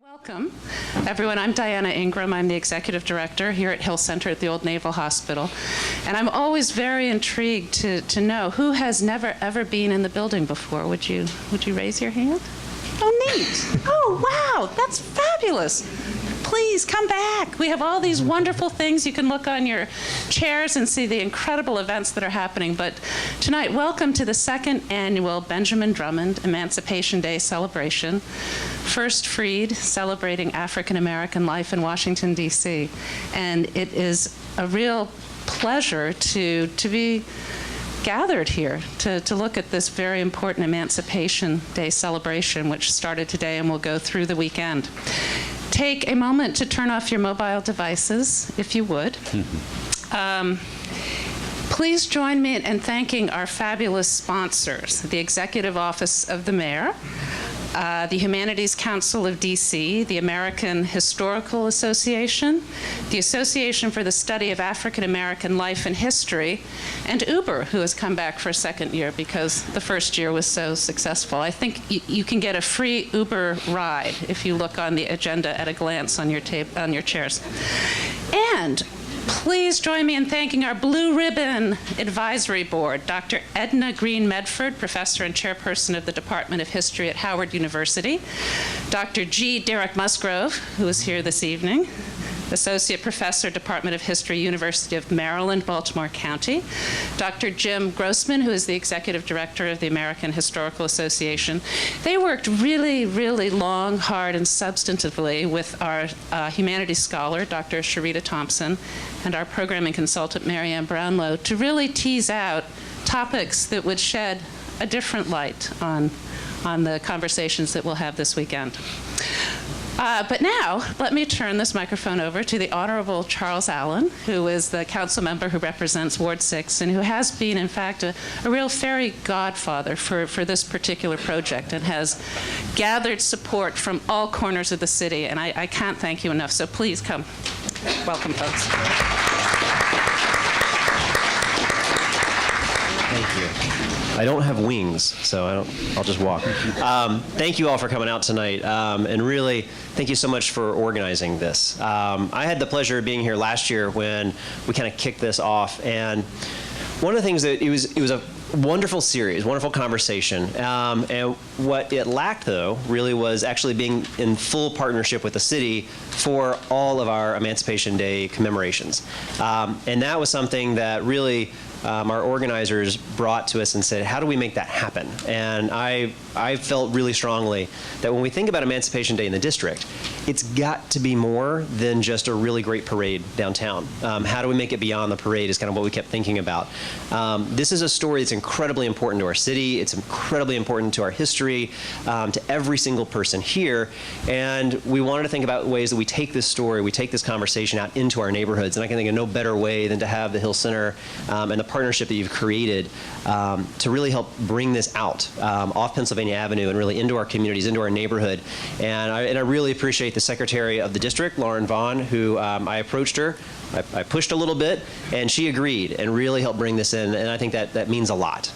Welcome, everyone. I'm Diana Ingram. I'm the executive director here at Hill Center at the Old Naval Hospital. And I'm always very intrigued to know who has never, ever been in the building before. Would you raise your hand? Oh, neat. Oh, wow. That's fabulous. Please come back. We have all these wonderful things. You can look on your chairs and see the incredible events that are happening. But tonight, welcome to the second annual Benjamin Drummond Emancipation Day celebration. First Freed, celebrating African American life in Washington, D.C. And it is a real pleasure to be gathered here to look at this very important Emancipation Day celebration, which started today and will go through the weekend. Take a moment to turn off your mobile devices, if you would. Please join me in thanking our fabulous sponsors, the Executive Office of the Mayor, the Humanities Council of D.C., the American Historical Association, the Association for the Study of African American Life and History, and Uber, who has come back for a second year because the first year was so successful. I think you can get a free Uber ride if you look on the agenda at a glance on your chairs. And please join me in thanking our Blue Ribbon Advisory Board, Dr. Edna Green Medford, Professor and Chairperson of the Department of History at Howard University, Dr. G. Derek Musgrove, who is here this evening, Associate Professor, Department of History, University of Maryland, Baltimore County, Dr. Jim Grossman, who is the Executive Director of the American Historical Association. They worked really, really long, hard, and substantively with our humanities scholar, Dr. Sharita Thompson, and our programming consultant, Marianne Brownlow, to really tease out topics that would shed a different light on the conversations that we'll have this weekend. But now, let me turn this microphone over to the Honorable Charles Allen, who is the council member who represents Ward 6 and who has been, in fact, a real fairy godfather for this particular project and has gathered support from all corners of the city. And I can't thank you enough, so please come. Welcome, folks. Thank you. I don't have wings, so I'll just walk. Thank you all for coming out tonight, and really, thank you so much for organizing this. I had the pleasure of being here last year when we kind of kicked this off, and one of the things that it was a wonderful series, wonderful conversation, and what it lacked, though, really was actually being in full partnership with the city for all of our Emancipation Day commemorations. And that was something that really our organizers brought to us and said, how do we make that happen? And I felt really strongly that when we think about Emancipation Day in the district, it's got to be more than just a really great parade downtown. How do we make it beyond the parade is kind of what we kept thinking about. This is a story that's incredibly important to our city. It's incredibly important to our history, to every single person here. And we wanted to think about ways that we take this story, we take this conversation out into our neighborhoods. And I can think of no better way than to have the Hill Center and the partnership that you've created to really help bring this out off Pennsylvania Avenue and really into our communities, into our neighborhood. And I really appreciate the Secretary of the District, Lauren Vaughn, who I approached her. I pushed a little bit, and she agreed and really helped bring this in, and I think that means a lot.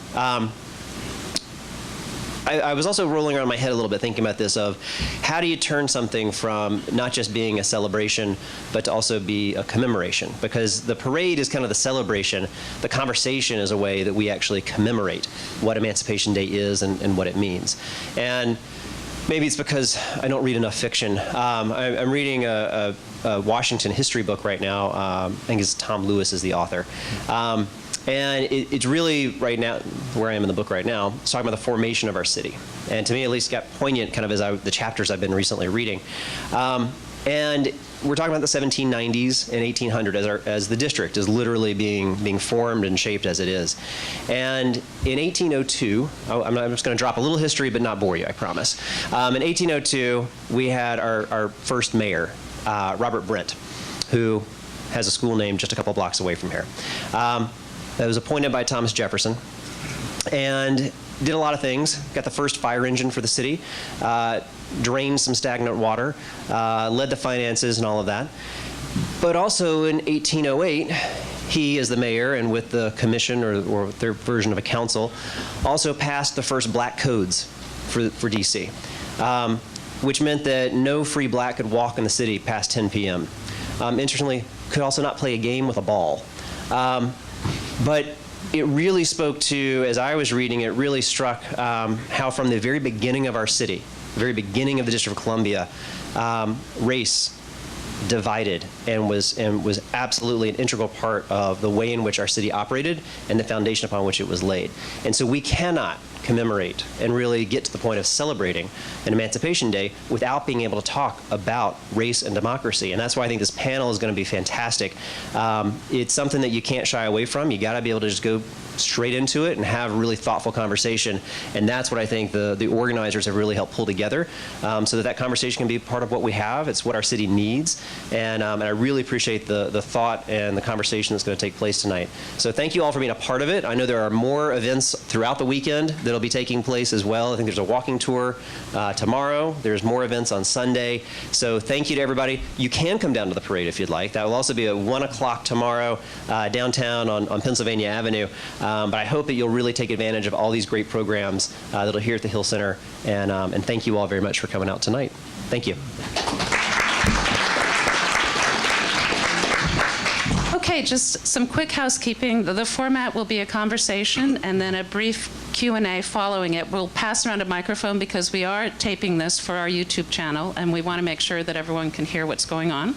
I was also rolling around my head a little bit thinking about this of how do you turn something from not just being a celebration, but to also be a commemoration? Because the parade is kind of the celebration. The conversation is a way that we actually commemorate what Emancipation Day is and what it means. And maybe it's because I don't read enough fiction. I'm reading a Washington history book right now. I think it's Tom Lewis is the author. And it's really, right now, where I am in the book right now, it's talking about the formation of our city. And to me, at least, got poignant kind of as the chapters I've been recently reading. And we're talking about the 1790s and 1800 as the district is literally being formed and shaped as it is. And in 1802, I'm just going to drop a little history, but not bore you, I promise. In 1802, we had our first mayor, Robert Brent, who has a school named just a couple blocks away from here. That was appointed by Thomas Jefferson and did a lot of things. Got the first fire engine for the city, drained some stagnant water, led the finances and all of that. But also in 1808, he, as the mayor, and with the commission or their version of a council, also passed the first black codes for D.C. which meant that no free black could walk in the city past 10 p.m. Interestingly, could also not play a game with a ball. But it really spoke to, as I was reading, it really struck how from the very beginning of our city, the very beginning of the District of Columbia, race divided and was absolutely an integral part of the way in which our city operated and the foundation upon which it was laid. And so we cannot commemorate and really get to the point of celebrating an Emancipation Day without being able to talk about race and democracy. And that's why I think this panel is going to be fantastic. It's something that you can't shy away from. You got to be able to just go straight into it and have a really thoughtful conversation. And that's what I think the organizers have really helped pull together so that conversation can be part of what we have. It's what our city needs. And I really appreciate the thought and the conversation that's going to take place tonight. So thank you all for being a part of it. I know there are more events throughout the weekend that'll be taking place as well. I think there's a walking tour tomorrow. There's more events on Sunday. So thank you to everybody. You can come down to the parade if you'd like. That will also be at 1 o'clock tomorrow downtown on Pennsylvania Avenue. But I hope that you'll really take advantage of all these great programs that are here at the Hill Center. And thank you all very much for coming out tonight. Thank you. Okay, just some quick housekeeping. The format will be a conversation and then a brief Q&A following it. We'll pass around a microphone because we are taping this for our YouTube channel, and we want to make sure that everyone can hear what's going on.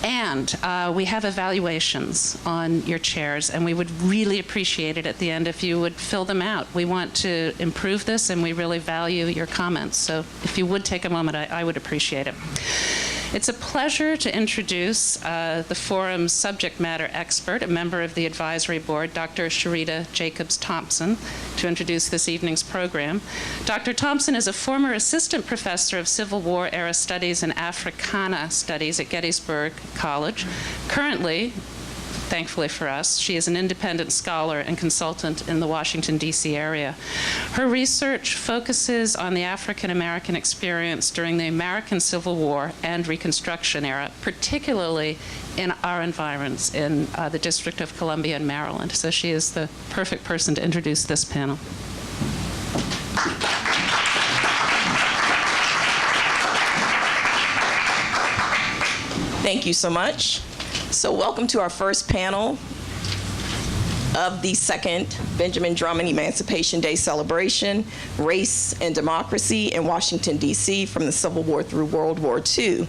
And we have evaluations on your chairs, and we would really appreciate it at the end if you would fill them out. We want to improve this, and we really value your comments. So if you would take a moment, I would appreciate it. It's a pleasure to introduce the forum's subject matter expert, a member of the advisory board, Dr. Sharita Jacobs-Thompson, to introduce this evening's program. Dr. Thompson is a former assistant professor of Civil War era studies and Africana studies at Gettysburg College. Currently, thankfully for us, she is an independent scholar and consultant in the Washington, D.C. area. Her research focuses on the African-American experience during the American Civil War and Reconstruction era, particularly in our environs in the District of Columbia and Maryland. So she is the perfect person to introduce this panel. Thank you so much. So welcome to our first panel of the second Benjamin Drummond Emancipation Day celebration, Race and Democracy in Washington, D.C. from the Civil War through World War II.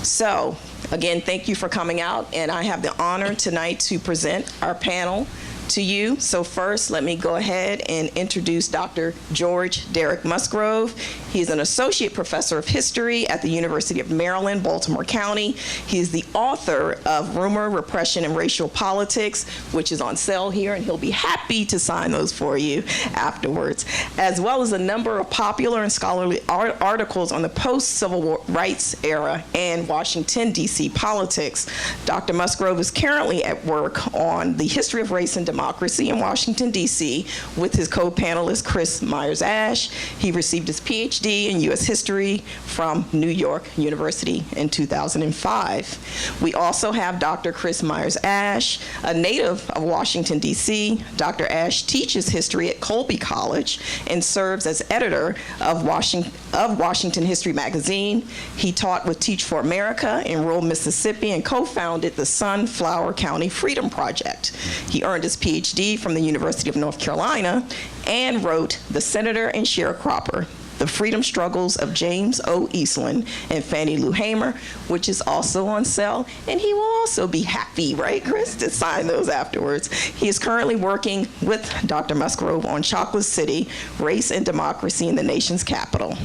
So again, thank you for coming out, and I have the honor tonight to present our panel to you. So first, let me go ahead and introduce Dr. George Derrick Musgrove. He's an associate professor of history at the University of Maryland, Baltimore County. He's the author of Rumor, Repression, and Racial Politics, which is on sale here, and he'll be happy to sign those for you afterwards, as well as a number of popular and scholarly articles on the post-civil rights era and Washington, D.C. politics. Dr. Musgrove is currently at work on the history of race and democracy in Washington, D.C. with his co-panelist, Chris Myers Asch. He received his PhD in U.S. history from New York University in 2005. We also have Dr. Chris Myers Asch, a native of Washington, D.C. Dr. Asch teaches history at Colby College and serves as editor of Washington History Magazine. He taught with Teach for America in rural Mississippi and co-founded the Sunflower County Freedom Project. He earned his PhD from the University of North Carolina and wrote The Senator and Sharecropper, The Freedom Struggles of James O. Eastland and Fannie Lou Hamer, which is also on sale. And he will also be happy, right, Chris, to sign those afterwards. He is currently working with Dr. Musgrove on Chocolate City, Race and Democracy in the Nation's Capital.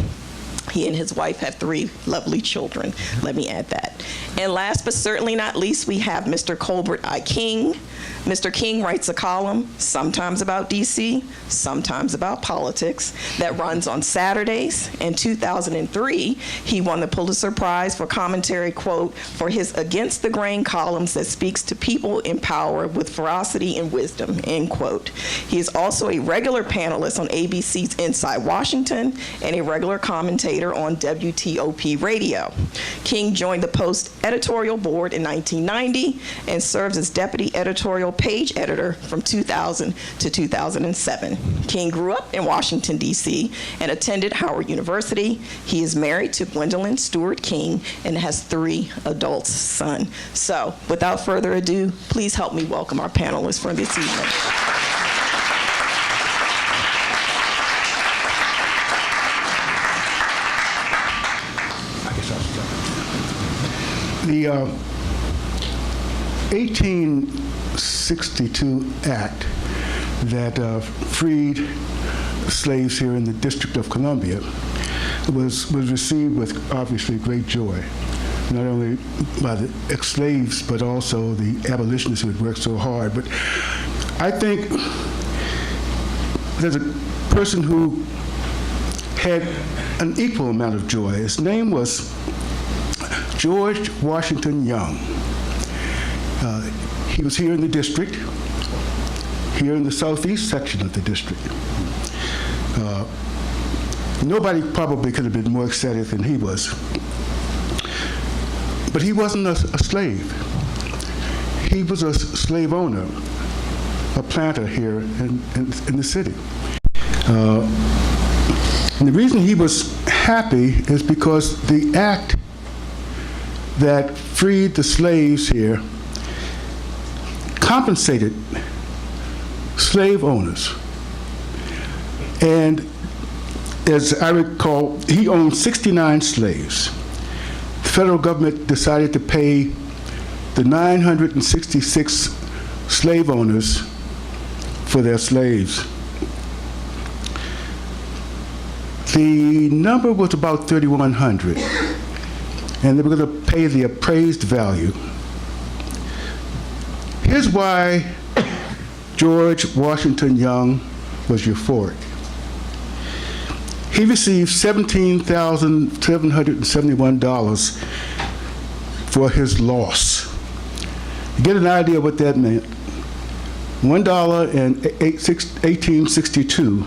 He and his wife have 3 lovely children. Let me add that. And last but certainly not least, we have Mr. Colbert I. King. Mr. King writes a column, sometimes about D.C., sometimes about politics, that runs on Saturdays. In 2003, he won the Pulitzer Prize for commentary, quote, for his against the grain columns that speaks to people in power with ferocity and wisdom, end quote. He is also a regular panelist on ABC's Inside Washington and a regular commentator commentator on WTOP radio. King joined the Post editorial board in 1990 and served as deputy editorial page editor from 2000 to 2007. King grew up in Washington, D.C. and attended Howard University. He is married to Gwendolyn Stewart King and has 3 adult sons. So, without further ado, please help me welcome our panelists for this evening. The 1862 Act that freed slaves here in the District of Columbia was received with obviously great joy, not only by the ex-slaves, but also the abolitionists who had worked so hard. But I think there's a person who had an equal amount of joy. His name was George Washington Young. He was here in the district, here in the southeast section of the district. Nobody probably could have been more excited than he was. But he wasn't a slave. He was a slave owner, a planter here in the city. And the reason he was happy is because the act that freed the slaves here compensated slave owners. And as I recall, he owned 69 slaves. The federal government decided to pay the 966 slave owners for their slaves. The number was about 3,100, and they were going to pay the appraised value. Here's why George Washington Young was euphoric. He received $17,771 for his loss. You get an idea what that meant. $1 in 1862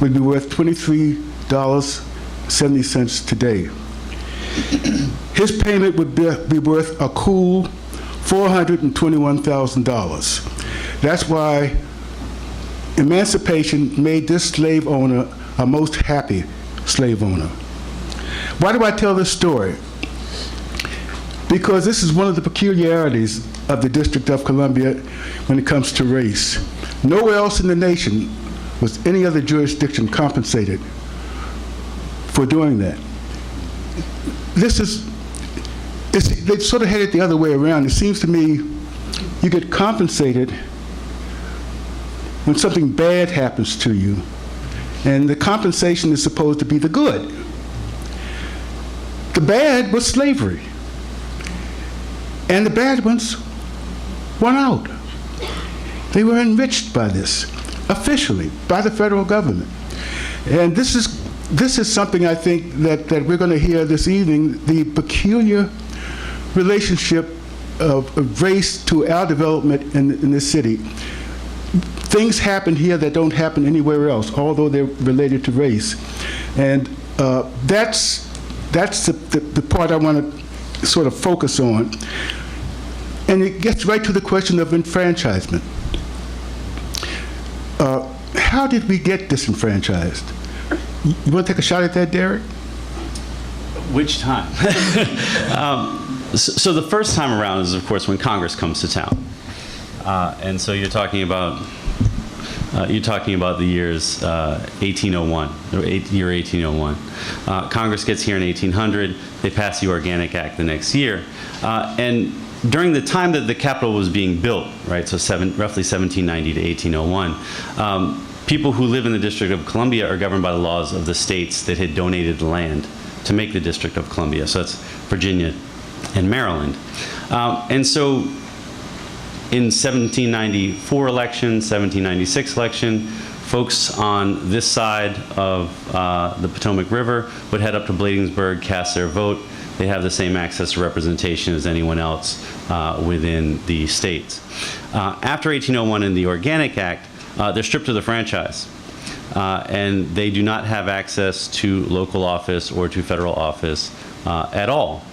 would be worth $23.70 today. His payment would be worth a cool $421,000. That's why Emancipation made this slave owner a most happy slave owner. Why do I tell this story? Because this is one of the peculiarities of the District of Columbia when it comes to race. Nowhere else in the nation was any other jurisdiction compensated for doing that. They sort of had it the other way around. It seems to me you get compensated when something bad happens to you, and the compensation is supposed to be the good. The bad was slavery, and the bad ones won out. They were enriched by this, officially, by the federal government. And this is something I think that we're going to hear this evening, the peculiar relationship of race to our development in this city. Things happen here that don't happen anywhere else, although they're related to race. And that's the part I want to sort of focus on. And it gets right to the question of enfranchisement. How did we get disenfranchised? You want to take a shot at that, Derek? Which time? So the first time around is, of course, when Congress comes to town. And so you're talking about the years 1801, or year 1801. Congress gets here in 1800. They pass the Organic Act the next year. And during the time that the Capitol was being built, right, so roughly 1790 to 1801, people who live in the District of Columbia are governed by the laws of the states that had donated the land to make the District of Columbia. So that's Virginia and Maryland. And so in 1794 election, 1796 election, folks on this side of the Potomac River would head up to Bladensburg, cast their vote. They have the same access to representation as anyone else within the states. After 1801 and the Organic Act, they're stripped of the franchise. and they do not have access to local office or to federal office at all.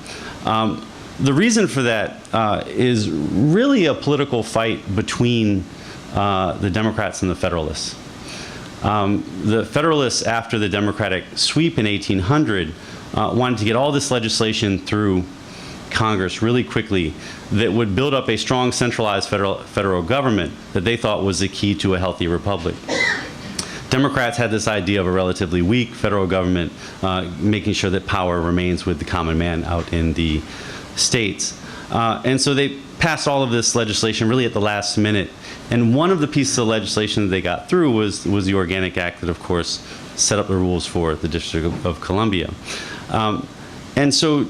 The reason for that is really a political fight between the Democrats and the Federalists. The Federalists, after the Democratic sweep in 1800, wanted to get all this legislation through Congress really quickly that would build up a strong centralized federal government that they thought was the key to a healthy republic. Democrats had this idea of a relatively weak federal government, making sure that power remains with the common man out in the states. And so they passed all of this legislation really at the last minute. And one of the pieces of legislation that they got through was the Organic Act that, of course, set up the rules for the District of Columbia. And so,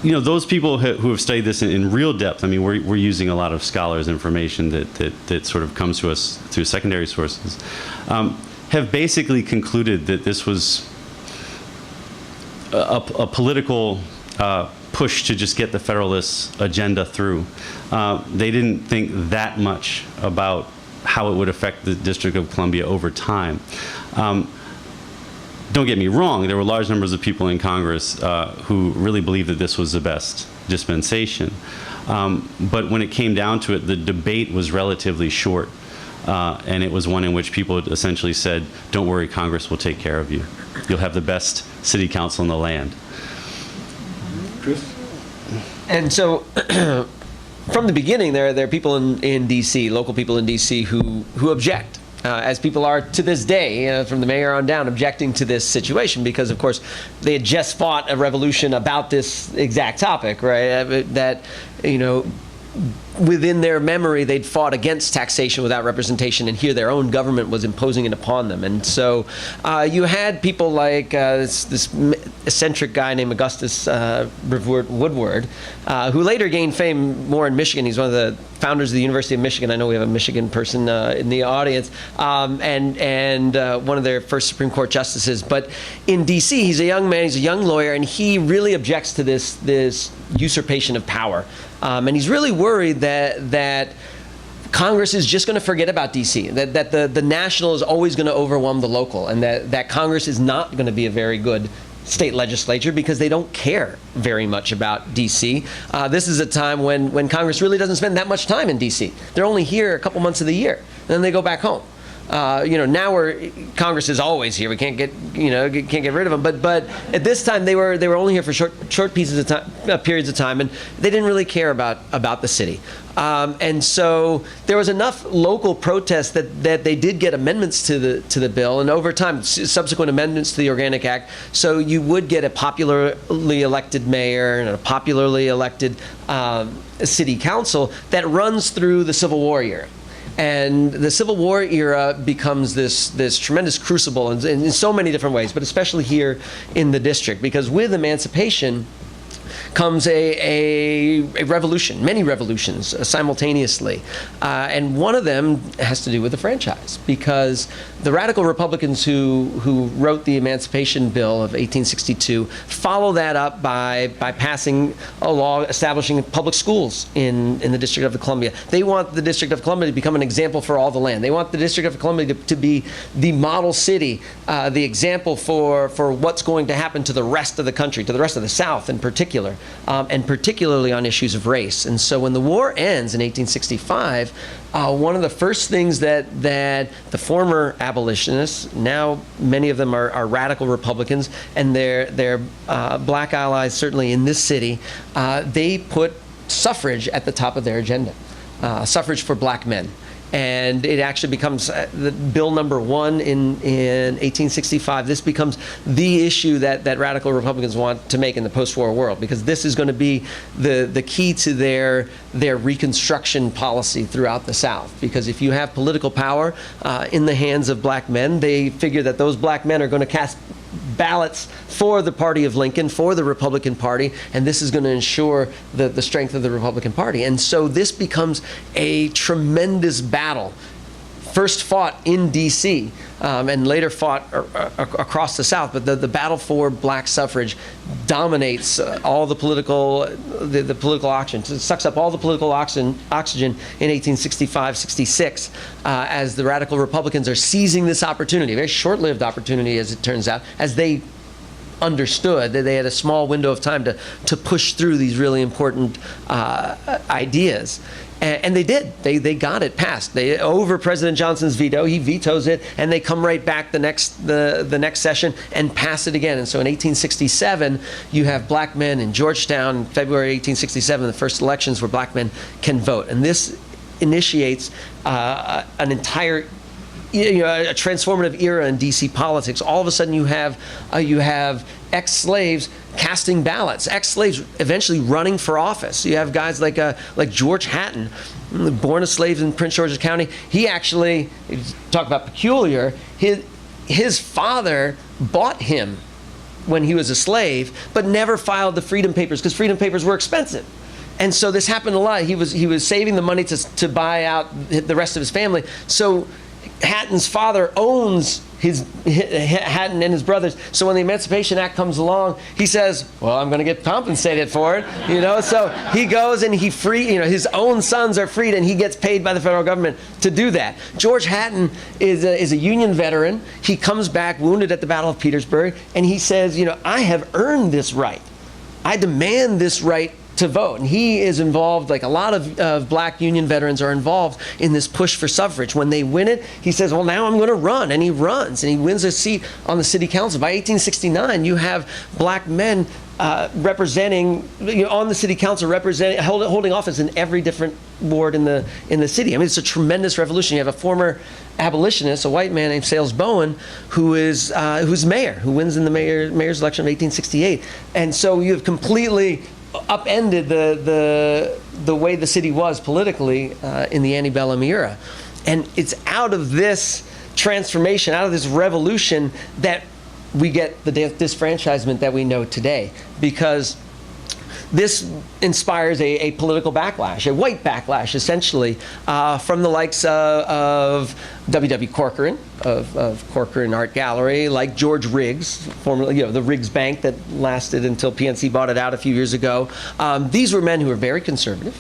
you know, those people who have studied this in real depth, I mean, we're using a lot of scholars' information that sort of comes to us through secondary sources, have basically concluded that this was a political push to just get the Federalists' agenda through. They didn't think that much about how it would affect the District of Columbia over time. Don't get me wrong, there were large numbers of people in Congress who really believed that this was the best dispensation. But when it came down to it, the debate was relatively short. And it was one in which people essentially said, don't worry, Congress will take care of you. You'll have the best city council in the land. Chris? And so, from the beginning, there are people in D.C., local people in D.C., who object, as people are to this day, from the mayor on down, objecting to this situation because, of course, they had just fought a revolution about this exact topic, right? That, you know, within their memory, they'd fought against taxation without representation, and here their own government was imposing it upon them. And so you had people like this eccentric guy named Augustus Woodward, who later gained fame more in Michigan. He's one of the founders of the University of Michigan. I know we have a Michigan person in the audience, and one of their first Supreme Court justices. But in D.C., he's a young man, he's a young lawyer, and he really objects to this usurpation of power. And he's really worried that Congress is just going to forget about D.C., that the national is always going to overwhelm the local, and that Congress is not going to be a very good state legislature because they don't care very much about D.C. This is a time when Congress really doesn't spend that much time in D.C. They're only here a couple months of the year, and then they go back home. Now Congress is always here. We can't get rid of them. But at this time they were only here for short pieces of time, periods of time, and they didn't really care about the city. And so there was enough local protest that they did get amendments to the bill, and over time, subsequent amendments to the Organic Act. So you would get a popularly elected mayor and a popularly elected city council that runs through the Civil War era. And the Civil War era becomes this tremendous crucible in so many different ways, but especially here in the district, because with Emancipation comes a revolution, many revolutions simultaneously. And one of them has to do with the franchise, because the radical Republicans who wrote the Emancipation Bill of 1862 follow that up by passing a law establishing public schools in the District of Columbia. They want the District of Columbia to become an example for all the land. They want the District of Columbia to be the model city, the example for what's going to happen to the rest of the country, to the rest of the South in particular. And particularly on issues of race. And so when the war ends in 1865, one of the first things that the former abolitionists, now many of them are radical Republicans, and their black allies certainly in this city, they put suffrage at the top of their agenda, suffrage for black men. And it actually becomes the bill number 1 in 1865. This becomes the issue that radical Republicans want to make in the post-war world, because this is going to be the key to their Reconstruction policy throughout the South. Because if you have political power in the hands of black men, they figure that those black men are going to cast ballots for the party of Lincoln, for the Republican Party, and this is going to ensure the strength of the Republican Party. And so this becomes a tremendous battle first fought in D.C. And later fought across the South. But the battle for black suffrage dominates all the political oxygen. It sucks up all the political oxygen in 1865, 66, as the radical Republicans are seizing this opportunity, a very short-lived opportunity, as it turns out, as they understood that they had a small window of time to push through these really important ideas. And they did. They got it passed. Over President Johnson's veto, he vetoes it, and they come right back the next session and pass it again. And so in 1867, you have black men in Georgetown, February 1867, the first elections where black men can vote. And this initiates an entire a transformative era in D.C. politics. All of a sudden, you have ex-slaves casting ballots, ex-slaves eventually running for office. You have guys like George Hatton, born a slave in Prince George's County. He actually, talk about peculiar, his father bought him when he was a slave, but never filed the freedom papers because freedom papers were expensive. And so this happened a lot. He was saving the money to buy out the rest of his family. So Hatton's father owns Hatton and his brothers. So when the Emancipation Act comes along, he says, well, I'm going to get compensated for it, So he goes and his own sons are freed, and he gets paid by the federal government to do that. George Hatton is a Union veteran. He comes back wounded at the Battle of Petersburg, and he says, I have earned this right. I demand this right to vote. And he is involved, like a lot of black Union veterans are involved in this push for suffrage. When they win it, he says, well, now I'm going to run. And he runs, and he wins a seat on the city council. By 1869, you have black men representing, on the city council, holding office in every different ward in the city. I mean, it's a tremendous revolution. You have a former abolitionist, a white man named Sales Bowen, who's mayor, who wins in the mayor's election of 1868. And so you have completely upended the way the city was politically in the antebellum era. And it's out of this transformation, out of this revolution, that we get the disfranchisement that we know today, because this inspires a political backlash, a white backlash, essentially, from the likes of W.W. Corcoran, of Corcoran Art Gallery, like George Riggs, formerly, the Riggs Bank that lasted until PNC bought it out a few years ago. These were men who were very conservative,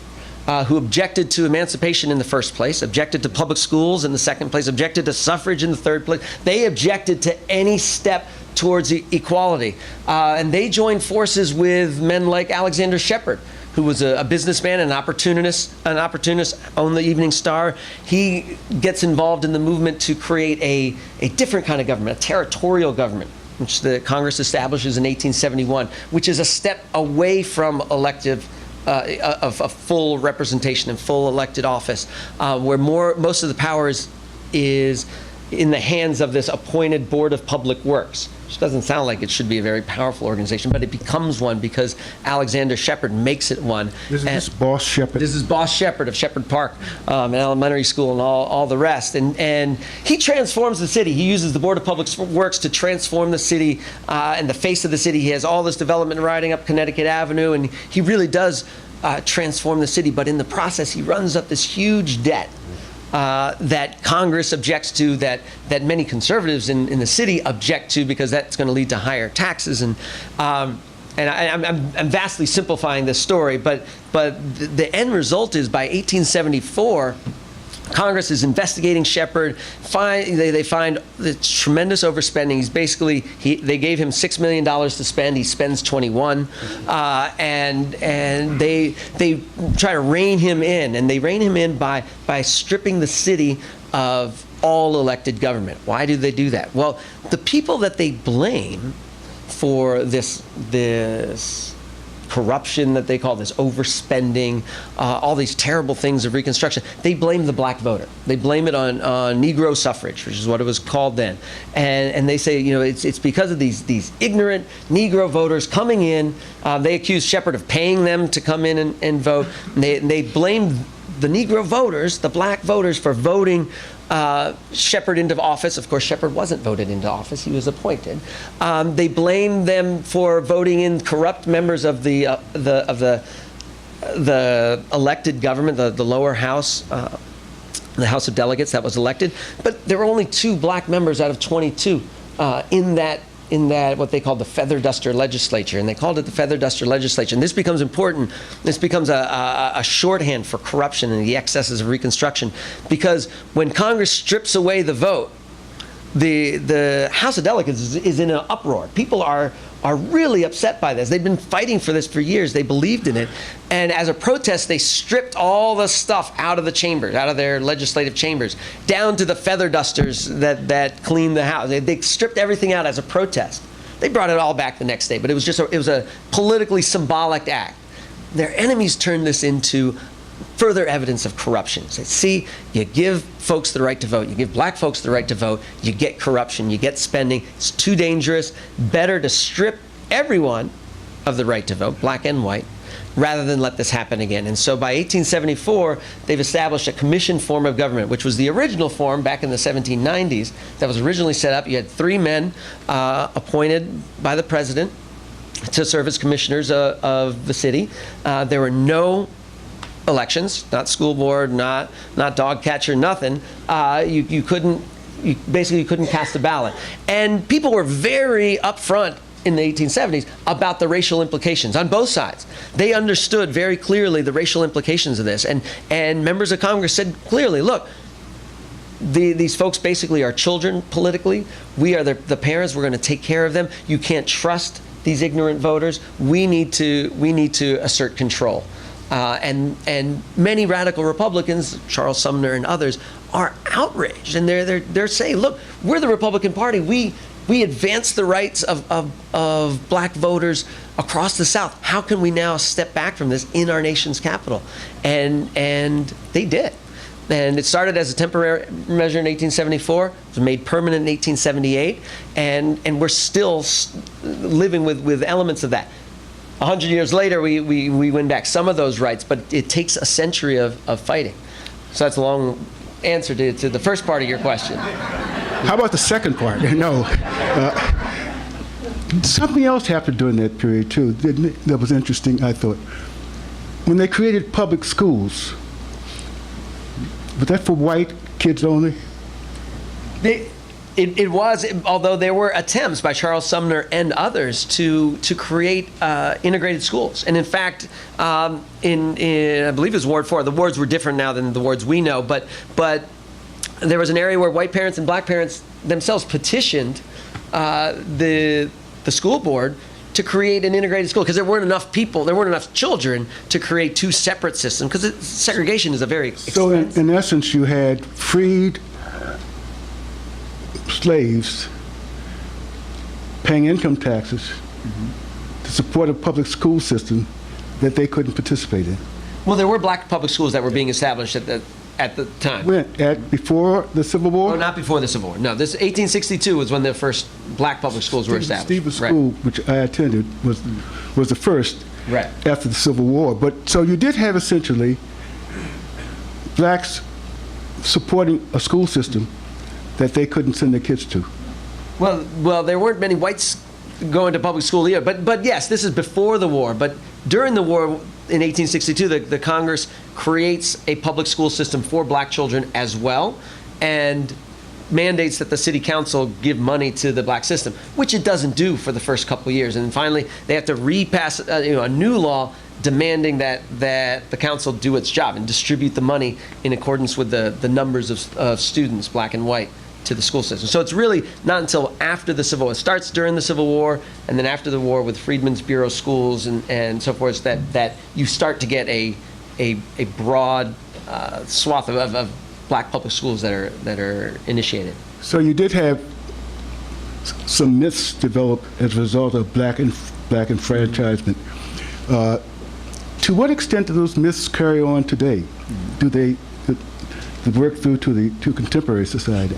who objected to emancipation in the first place, objected to public schools in the second place, objected to suffrage in the third place. They objected to any step towards equality. And they joined forces with men like Alexander Shepard, who was a businessman and an opportunist, owned the Evening Star. He gets involved in the movement to create a different kind of government, a territorial government, which the Congress establishes in 1871, which is a step away from elective of a full representation and full elected office, where most of the power is in the hands of this appointed Board of Public Works, which doesn't sound like it should be a very powerful organization, but it becomes one because Alexander Shepard makes it one. This is Boss Shepard. This is Boss Shepard of Shepard Park, an elementary school, and all the rest. And he transforms the city. He uses the Board of Public Works to transform the city and the face of the city. He has all this development riding up Connecticut Avenue, and he really does transform the city. But in the process, he runs up this huge debt that Congress objects to, that many conservatives in the city object to, because that's going to lead to higher taxes. And I'm vastly simplifying this story, but the end result is, by 1874, Congress is investigating Shepard. They find the tremendous overspending. He's basically, they gave him $6 million to spend. He spends 21, and they try to rein him in, and they rein him in by stripping the city of all elected government. Why do they do that? Well, the people that they blame for this corruption that they call, this overspending, all these terrible things of Reconstruction, they blame the black voter. They blame it on Negro suffrage, which is what it was called then. And they say, it's because of these ignorant Negro voters coming in. They accuse Shepard of paying them to come in and vote. And they blame the Negro voters, the black voters, for voting Shepard into office. Of course, Shepard wasn't voted into office; he was appointed. They blame them for voting in corrupt members of the elected government, the lower house the House of Delegates that was elected, but there were only 2 black members out of 22 in that what they called the feather duster legislature, and they called it the feather duster legislature. And this becomes important. This becomes a shorthand for corruption and the excesses of Reconstruction, because when Congress strips away the vote, the House of Delegates is in an uproar. People are really upset by this. They've been fighting for this for years. They believed in it. And as a protest, they stripped all the stuff out of the chambers, out of their legislative chambers, down to the feather dusters that clean the House. They stripped everything out as a protest. They brought it all back the next day, but it was just it was a politically symbolic act. Their enemies turned this into further evidence of corruption. Say, see, you give folks the right to vote, you give black folks the right to vote, you get corruption, you get spending. It's too dangerous. Better to strip everyone of the right to vote, black and white, rather than let this happen again. And so by 1874, they've established a commission form of government, which was the original form back in the 1790s that was originally set up. You had 3 men appointed by the president to serve as commissioners of the city. There were no elections, not school board, not dog catcher, nothing. You basically couldn't cast a ballot. And people were very upfront in the 1870s about the racial implications on both sides. They understood very clearly the racial implications of this. And members of Congress said clearly, look, these folks basically are children politically. We are the parents. We're going to take care of them. You can't trust these ignorant voters. We need to assert control. And many radical Republicans, Charles Sumner and others, are outraged, and they're saying, look, we're the Republican Party. We advance the rights of black voters across the South. How can we now step back from this in our nation's capital? And they did. And it started as a temporary measure in 1874. It was made permanent in 1878, and we're still living with elements of that. 100 years later, we win back some of those rights, but it takes a century of fighting. So that's a long answer to the first part of your question. How about the second part? No. Something else happened during that period, too, that was interesting, I thought. When they created public schools, was that for white kids only? It was, although there were attempts by Charles Sumner and others to create integrated schools. And in fact, in I believe it was Ward 4, the wards were different now than the wards we know, but there was an area where white parents and black parents themselves petitioned the school board to create an integrated school, because there weren't enough people, there weren't enough children to create 2 separate systems, because segregation is a very expensive. So in essence, you had freed slaves paying income taxes to support a public school system that they couldn't participate in. Well, there were black public schools that were being established at the time. When? Before the Civil War? No, not before the Civil War. No, this 1862 was when the first black public schools were established. Stevens School, which I attended, was the first after the Civil War. But so you did have essentially blacks supporting a school system that they couldn't send their kids to. Well, there weren't many whites going to public school either. But yes, this is before the war. But during the war in 1862, the Congress creates a public school system for black children as well, and mandates that the city council give money to the black system, which it doesn't do for the first couple of years. And finally, they have to repass a new law demanding that the council do its job and distribute the money in accordance with the numbers of students, black and white, to the school system. So it's really not until after the Civil War. It starts during the Civil War, and then after the war with Freedmen's Bureau schools and so forth, that you start to get a broad swath of black public schools that are initiated. So you did have some myths develop as a result of black enfranchisement. To what extent do those myths carry on today? Do they work through to contemporary society?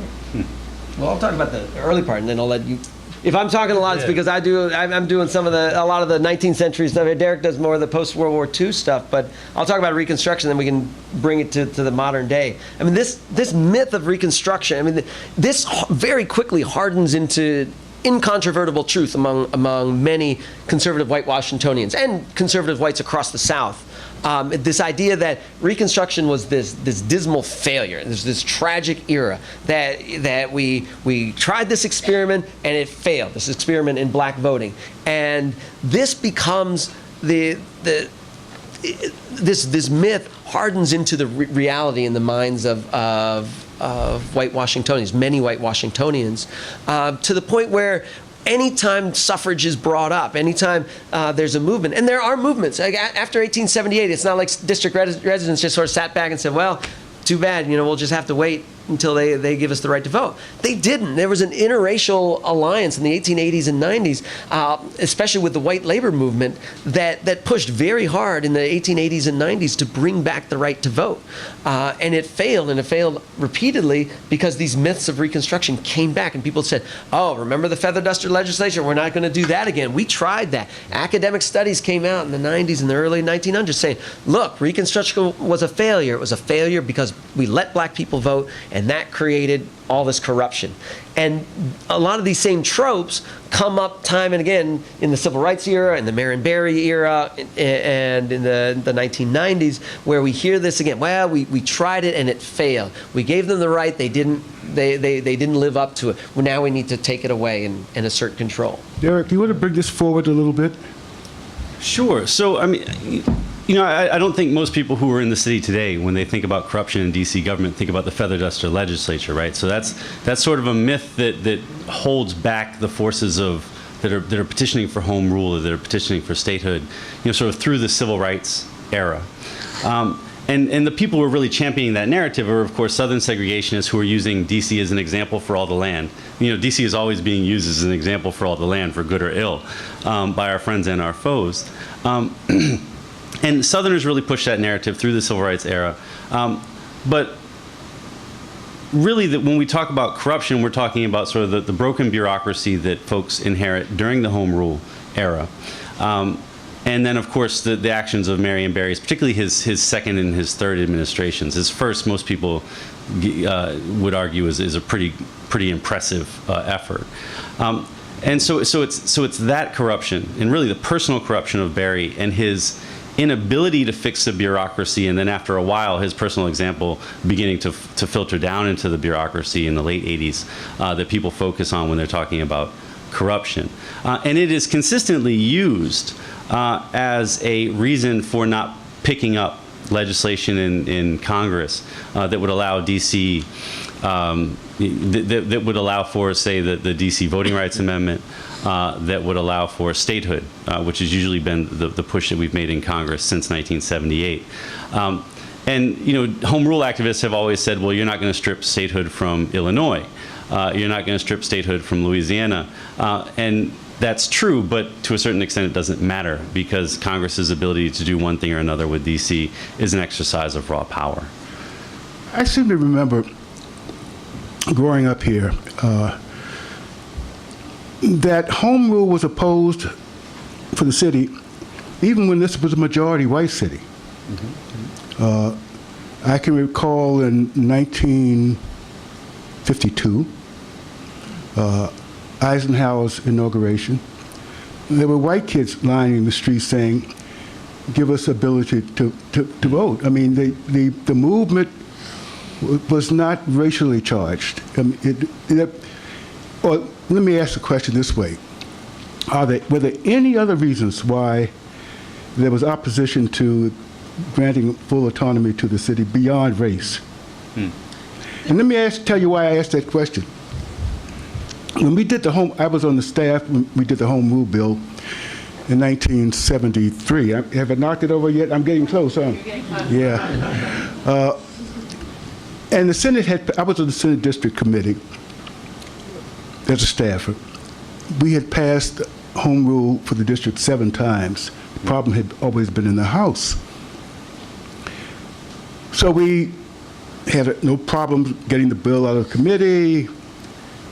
Well, I'll talk about the early part, and then I'll let you. If I'm talking a lot, it's because I'm doing a lot of the 19th century stuff. Derek does more of the post-World War II stuff, but I'll talk about Reconstruction, then we can bring it to the modern day. I mean, this myth of Reconstruction, I mean, this very quickly hardens into incontrovertible truth among many conservative white Washingtonians and conservative whites across the South. This idea that Reconstruction was this dismal failure, this tragic era, that we tried this experiment and it failed, this experiment in black voting. And this becomes this myth hardens into the reality in the minds of white Washingtonians, many white Washingtonians, to the point where anytime suffrage is brought up, anytime there's a movement, and there are movements. Like after 1878, it's not like district residents just sort of sat back and said, well, too bad, we'll just have to wait until they give us the right to vote. They didn't. There was an interracial alliance in the 1880s and 90s, especially with the white labor movement, that pushed very hard in the 1880s and 90s to bring back the right to vote. And it failed repeatedly because these myths of Reconstruction came back and people said, oh, remember the feather duster legislature? We're not going to do that again. We tried that. Academic studies came out in the 90s and the early 1900s saying, look, Reconstruction was a failure. It was a failure because we let black people vote, and that created all this corruption. And a lot of these same tropes come up time and again in the Civil Rights era, in the Marion Barry era, and in the 1990s, where we hear this again. Well, we tried it and it failed. We gave them the right, they didn't live up to it. Well, now we need to take it away and assert control. Derek, do you want to bring this forward a little bit? Sure. So, I mean, I don't think most people who are in the city today, when they think about corruption in D.C. government, think about the feather duster legislature, right? So that's sort of a myth that holds back the forces that are petitioning for home rule, or that are petitioning for statehood, sort of through the civil rights era. And the people who are really championing that narrative are, of course, Southern segregationists who are using D.C. as an example for all the land. D.C. is always being used as an example for all the land, for good or ill, by our friends and our foes. And Southerners really pushed that narrative through the Civil Rights era. But really, when we talk about corruption, we're talking about sort of the broken bureaucracy that folks inherit during the Home Rule era. And then, of course, the actions of Marion Barry's, particularly his second and his third administrations. His first, most people would argue, is a pretty impressive effort. And so it's that corruption, and really the personal corruption of Barry and his inability to fix the bureaucracy, and then after a while his personal example beginning to filter down into the bureaucracy in the late 80s that people focus on when they're talking about corruption. And it is consistently used as a reason for not picking up legislation in Congress that would allow D.C. That would allow for, say, the D.C. Voting Rights Amendment, that would allow for statehood, which has usually been the push that we've made in Congress since 1978. And home rule activists have always said, well, you're not going to strip statehood from Illinois. You're not going to strip statehood from Louisiana. And that's true, but to a certain extent it doesn't matter, because Congress's ability to do one thing or another with D.C. is an exercise of raw power. I seem to remember growing up here that home rule was opposed for the city even when this was a majority white city. Mm-hmm. I can recall in 1952, Eisenhower's inauguration, there were white kids lining the streets saying, give us ability to vote. I mean, the movement was not racially charged. Or let me ask the question this way. Were there any other reasons why there was opposition to granting full autonomy to the city beyond race? And let me tell you why I asked that question. When we did I was on the staff when we did the Home Rule Bill in 1973. Have I knocked it over yet? I'm getting close, huh? You're getting close. Yeah. And the Senate I was on the Senate District Committee as a staffer. We had passed home rule for the district 7 times. The problem had always been in the House. So we had no problem getting the bill out of committee.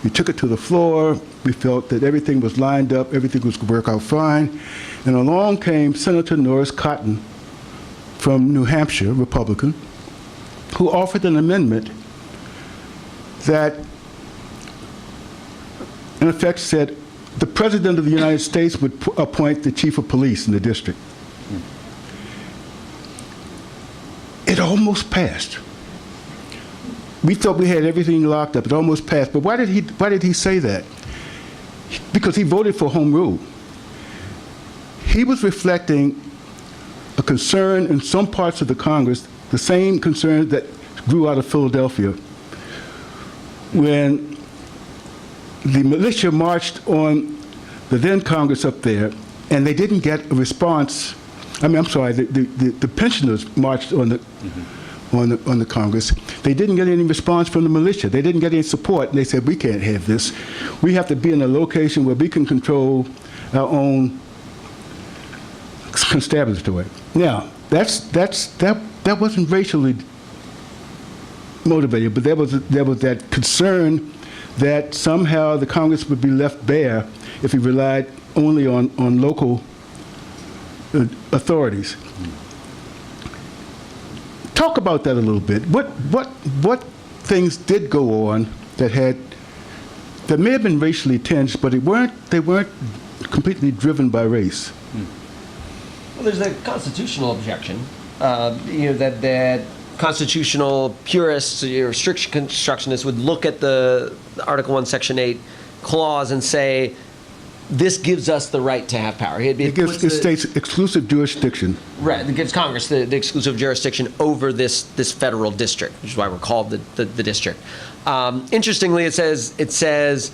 We took it to the floor. We felt that everything was lined up, everything was going to work out fine. And along came Senator Norris Cotton from New Hampshire, Republican, who offered an amendment that, in effect, said the President of the United States would appoint the chief of police in the district. It almost passed. We thought we had everything locked up. It almost passed. But why did he say that? Because he voted for home rule. He was reflecting a concern in some parts of the Congress, the same concern that grew out of Philadelphia, when the militia marched on the then Congress up there, and they didn't get a response. The pensioners marched on the Congress. They didn't get any response from the militia. They didn't get any support. And they said, we can't have this. We have to be in a location where we can control our own constabulary. Now, that wasn't racially motivated, but there was that concern that somehow the Congress would be left bare if he relied only on local authorities. Talk about that a little bit. What things did go on that may have been racially tinged, but they weren't completely driven by race? Well, there's the constitutional objection, that constitutional purists or strict constructionists would look at the Article 1, Section 8 clause and say, this gives us the right to have power. It gives the states exclusive jurisdiction. Right, it gives Congress the exclusive jurisdiction over this federal district, which is why we're called the district. Interestingly, it says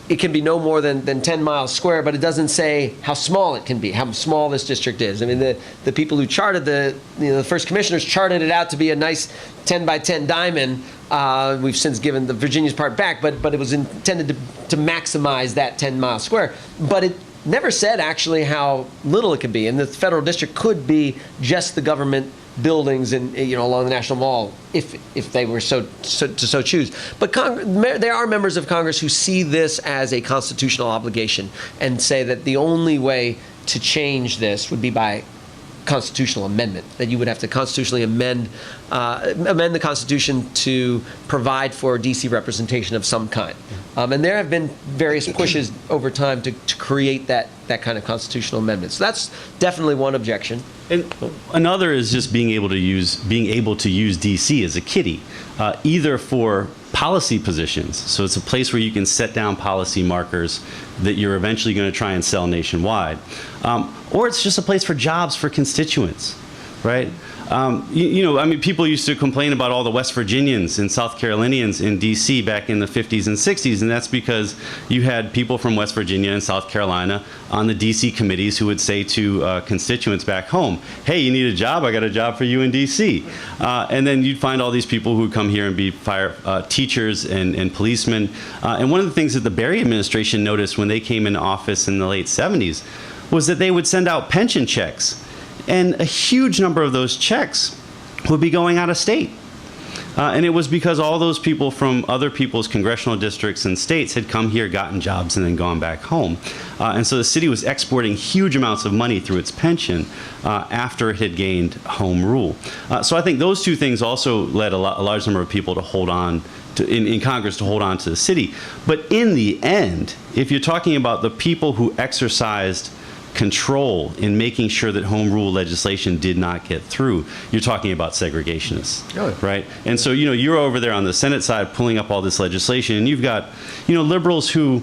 it can be no more than 10 miles square, but it doesn't say how small it can be, how small this district is. I mean, the people who charted the first commissioners charted it out to be a nice 10 by 10 diamond. We've since given the Virginia's part back, but it was intended to maximize that 10 miles square. But it never said actually how little it could be, and the federal district could be just the government buildings and along the National Mall if they were so choose. But there are members of Congress who see this as a constitutional obligation and say that the only way to change this would be by constitutional amendment, that you would have to constitutionally amend the Constitution to provide for D.C. representation of some kind. And there have been various pushes over time to create that kind of constitutional amendment. So that's definitely one objection. And another is just being able to use D.C. as a kiddie, either for policy positions. So it's a place where you can set down policy markers that you're eventually going to try and sell nationwide. Or it's just a place for jobs for constituents, right? People used to complain about all the West Virginians and South Carolinians in D.C. back in the 50s and 60s, and that's because you had people from West Virginia and South Carolina on the D.C. committees who would say to constituents back home, hey, you need a job? I got a job for you in D.C. And then you'd find all these people who would come here and be teachers and policemen. And one of the things that the Berry administration noticed when they came into office in the late 70s was that they would send out pension checks. And a huge number of those checks would be going out of state. And it was because all those people from other people's congressional districts and states had come here, gotten jobs, and then gone back home. And so the city was exporting huge amounts of money through its pension after it had gained home rule. So I think those two things also led a large number of people to hold on in Congress to hold on to the city. But in the end, if you're talking about the people who exercised control in making sure that home rule legislation did not get through, you're talking about segregationists, right? And so, you're over there on the Senate side pulling up all this legislation, and you've got, liberals who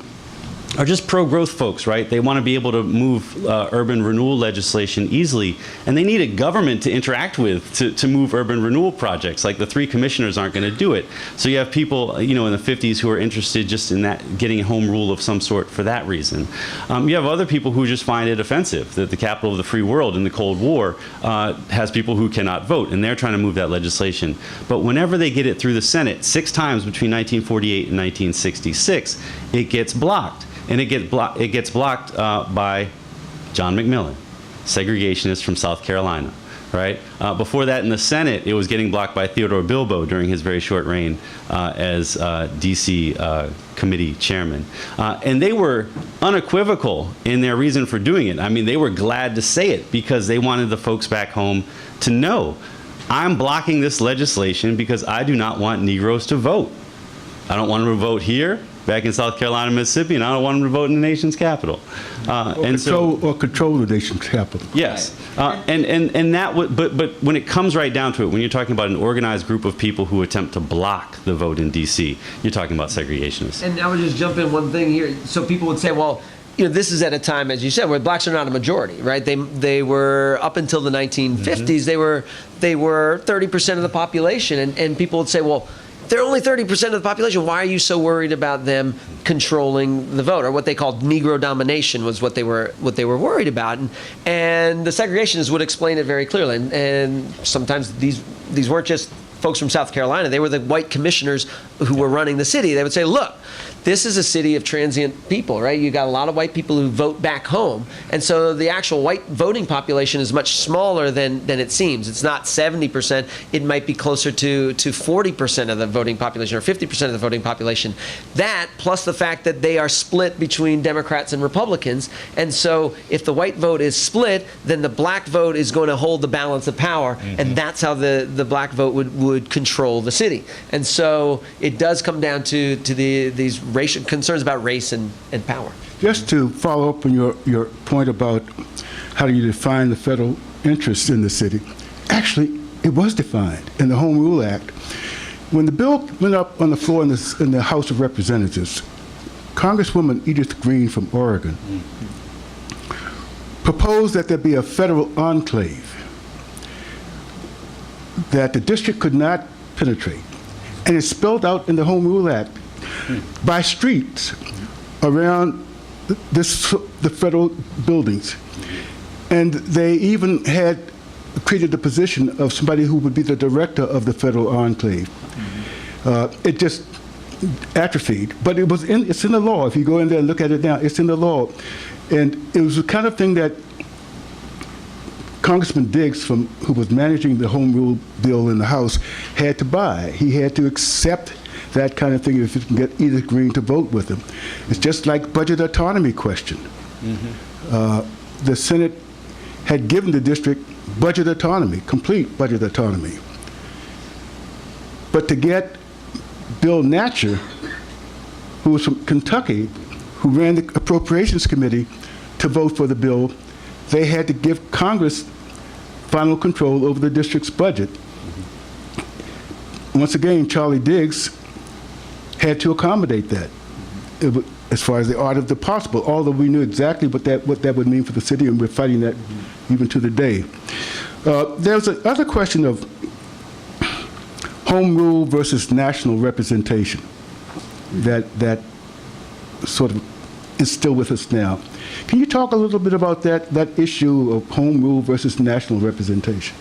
are just pro-growth folks, right? They want to be able to move urban renewal legislation easily, and they need a government to interact with to move urban renewal projects. Like the three commissioners aren't going to do it. So you have people, in the 50s who are interested just in that, getting a home rule of some sort for that reason. You have other people who just find it offensive that the capital of the free world in the Cold War has people who cannot vote, and they're trying to move that legislation. But whenever they get it through the Senate, 6 times between 1948 and 1966, it gets blocked. And it gets blocked by John McMillan, segregationist from South Carolina, right? Before that, in the Senate, it was getting blocked by Theodore Bilbo during his very short reign as D.C. committee chairman. And they were unequivocal in their reason for doing it. I mean, they were glad to say it because they wanted the folks back home to know, I'm blocking this legislation because I do not want Negroes to vote. I don't want them to vote here, back in South Carolina, Mississippi, and I don't want them to vote in the nation's capital. Control the nation's capital. Yes, and that would, but when it comes right down to it, when you're talking about an organized group of people who attempt to block the vote in D.C., you're talking about segregationists. And I would just jump in one thing here. So people would say, well, this is at a time, as you said, where blacks are not a majority, right? They were, up until the 1950s, they were 30% of the population, and people would say, well, they're only 30% of the population. Why are you so worried about them controlling the vote? Or what they called Negro domination was what they were worried about. And the segregationists would explain it very clearly. And sometimes these weren't just folks from South Carolina. They were the white commissioners who were running the city. They would say, look, this is a city of transient people, right? You got a lot of white people who vote back home. And so the actual white voting population is much smaller than it seems. It's not 70%. It might be closer to 40% of the voting population or 50% of the voting population. That plus the fact that they are split between Democrats and Republicans. And so if the white vote is split, then the black vote is going to hold the balance of power. And that's how the black vote would control the city. And so it does come down to these racial concerns about race and power. Just to follow up on your point about how do you define the federal interest in the city, actually, it was defined in the Home Rule Act. When the bill went up on the floor in the House of Representatives, Congresswoman Edith Green from Oregon proposed that there be a federal enclave that the district could not penetrate. And it's spelled out in the Home Rule Act by streets around the federal buildings. And they even had created the position of somebody who would be the director of the federal enclave. It just atrophied, but it's in the law. If you go in there and look at it now, it's in the law. And it was the kind of thing that Congressman Diggs, who was managing the Home Rule bill in the House, had to buy. He had to accept that kind of thing if he can get Edith Green to vote with him. It's just like budget autonomy question. The Senate had given the district budget autonomy, complete budget autonomy. But to get Bill Natcher, who was from Kentucky, who ran the Appropriations Committee, to vote for the bill, they had to give Congress final control over the district's budget. Once again, Charlie Diggs had to accommodate that, as far as the art of the possible, although we knew exactly what that would mean for the city, and we're fighting that even to the day. There's another question of home rule versus national representation that sort of is still with us now. Can you talk a little bit about that issue of home rule versus national representation?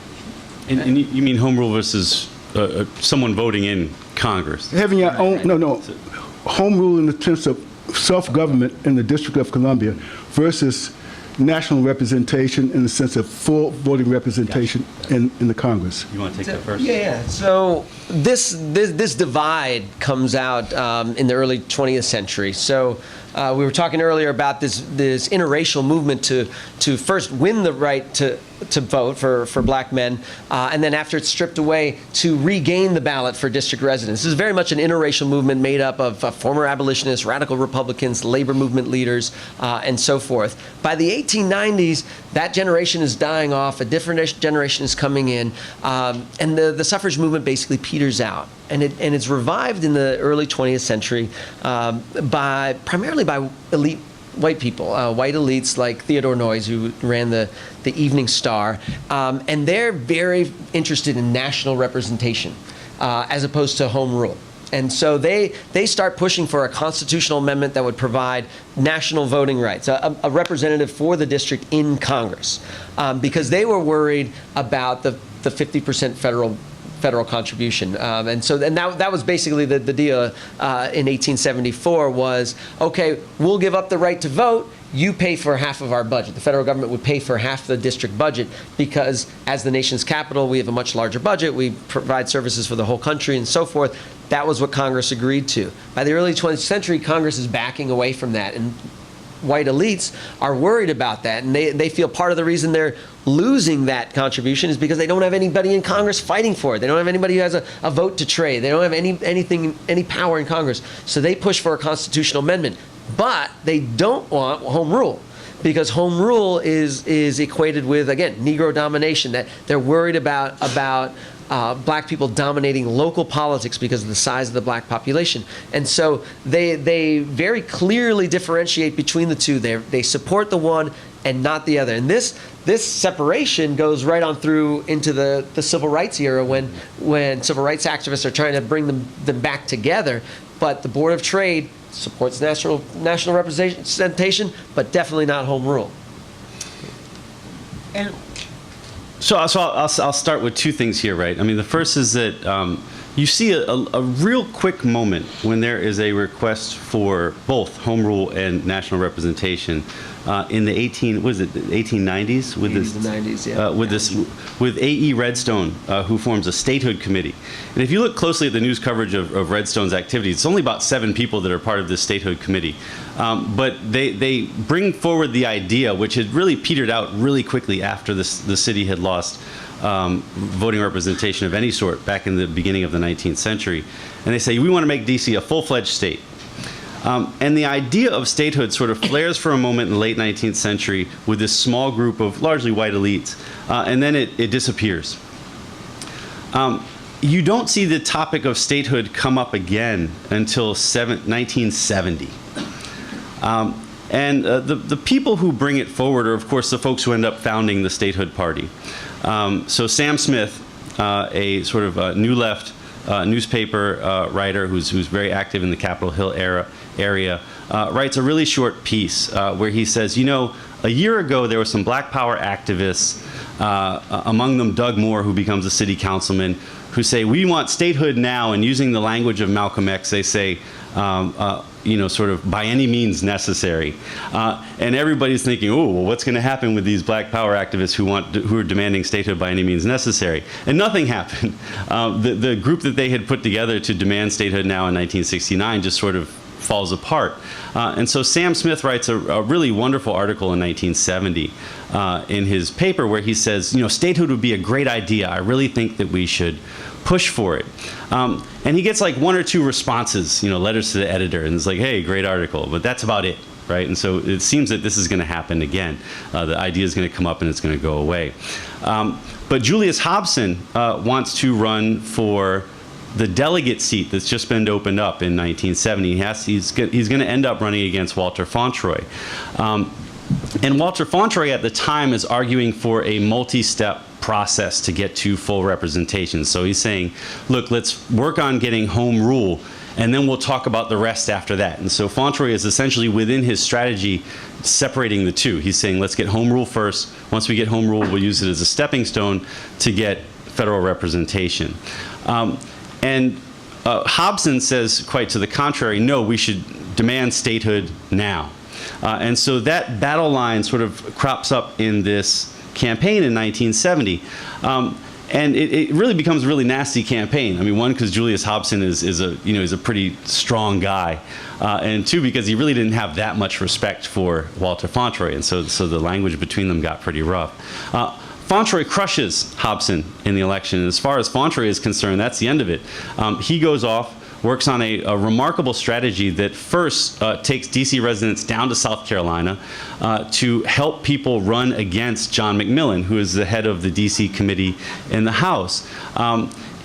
And you mean home rule versus someone voting in Congress? Having your own, no, home rule in the sense of self-government in the District of Columbia versus national representation in the sense of full voting representation in the Congress. You want to take that first? Yeah. So this divide comes out in the early 20th century. So we were talking earlier about this interracial movement to first win the right to vote for black men, and then after it's stripped away, to regain the ballot for district residents. This is very much an interracial movement made up of former abolitionists, radical Republicans, labor movement leaders, and so forth. By the 1890s, that generation is dying off, a different generation is coming in, and the suffrage movement basically peters out. And it's revived in the early 20th century primarily by elite white people, white elites like Theodore Noyes, who ran the Evening Star, and they're very interested in national representation as opposed to home rule. And so they start pushing for a constitutional amendment that would provide national voting rights, a representative for the district in Congress, because they were worried about the 50% federal contribution. And that was basically the deal in 1874 was, okay, we'll give up the right to vote, you pay for half of our budget. The federal government would pay for half the district budget because as the nation's capital, we have a much larger budget, we provide services for the whole country and so forth. That was what Congress agreed to. By the early 20th century, Congress is backing away from that and white elites are worried about that, and they feel part of the reason they're losing that contribution is because they don't have anybody in Congress fighting for it. They don't have anybody who has a vote to trade. They don't have any power in Congress. So they push for a constitutional amendment. But they don't want home rule, because home rule is equated with, again, Negro domination, that they're worried about black people dominating local politics because of the size of the black population. And so they very clearly differentiate between the two. They support the one and not the other. And this separation goes right on through into the civil rights era, when civil rights activists are trying to bring them back together. But the Board of Trade supports national representation, but definitely not home rule. And so I'll start with two things here, right? I mean, the first is that you see a real quick moment when there is a request for both home rule and national representation in the 1890s with this, the 90s, yeah. With A.E. Redstone, who forms a statehood committee. And if you look closely at the news coverage of Redstone's activities, it's only about 7 people that are part of this statehood committee. But they bring forward the idea, which had really petered out really quickly after the city had lost voting representation of any sort back in the beginning of the 19th century. And they say, we want to make D.C. a full-fledged state. And the idea of statehood sort of flares for a moment in the late 19th century with this small group of largely white elites, and then it disappears. You don't see the topic of statehood come up again until 1970. And the people who bring it forward are, of course, the folks who end up founding the statehood party. So Sam Smith, a sort of New Left newspaper writer who's very active in the Capitol Hill area, writes a really short piece where he says, you know, a year ago there were some Black Power activists, among them Doug Moore, who becomes a city councilman, who say, we want statehood now, and using the language of Malcolm X, they say, you know, sort of by any means necessary. And everybody's thinking, oh, well, what's going to happen with these Black Power activists who are demanding statehood by any means necessary? And nothing happened. The group that they had put together to demand statehood now in 1969 just sort of falls apart. And so Sam Smith writes a really wonderful article in 1970 in his paper where he says, you know, statehood would be a great idea. I really think that we should push for it. And he gets like 1 or 2 responses, you know, letters to the editor, and it's like, hey, great article, but that's about it, right? And so it seems that this is going to happen again. The idea is going to come up and it's going to go away. But Julius Hobson wants to run for the delegate seat that's just been opened up in 1970. He's going to end up running against Walter Fauntroy. And Walter Fauntroy at the time is arguing for a multi-step process to get to full representation. So he's saying, look, let's work on getting home rule, and then we'll talk about the rest after that. And so Fauntroy is essentially, within his strategy, separating the two. He's saying, let's get home rule first. Once we get home rule, we'll use it as a stepping stone to get federal representation. And Hobson says, quite to the contrary, no, we should demand statehood now. And so that battle line sort of crops up in this campaign in 1970. And it really becomes a really nasty campaign. I mean, one, because Julius Hobson is a pretty strong guy, and 2, because he really didn't have that much respect for Walter Fauntroy, and so the language between them got pretty rough. Fauntroy crushes Hobson in the election, and as far as Fauntroy is concerned, that's the end of it. He goes off, works on a remarkable strategy that first takes D.C. residents down to South Carolina to help people run against John McMillan, who is the head of the D.C. committee in the House.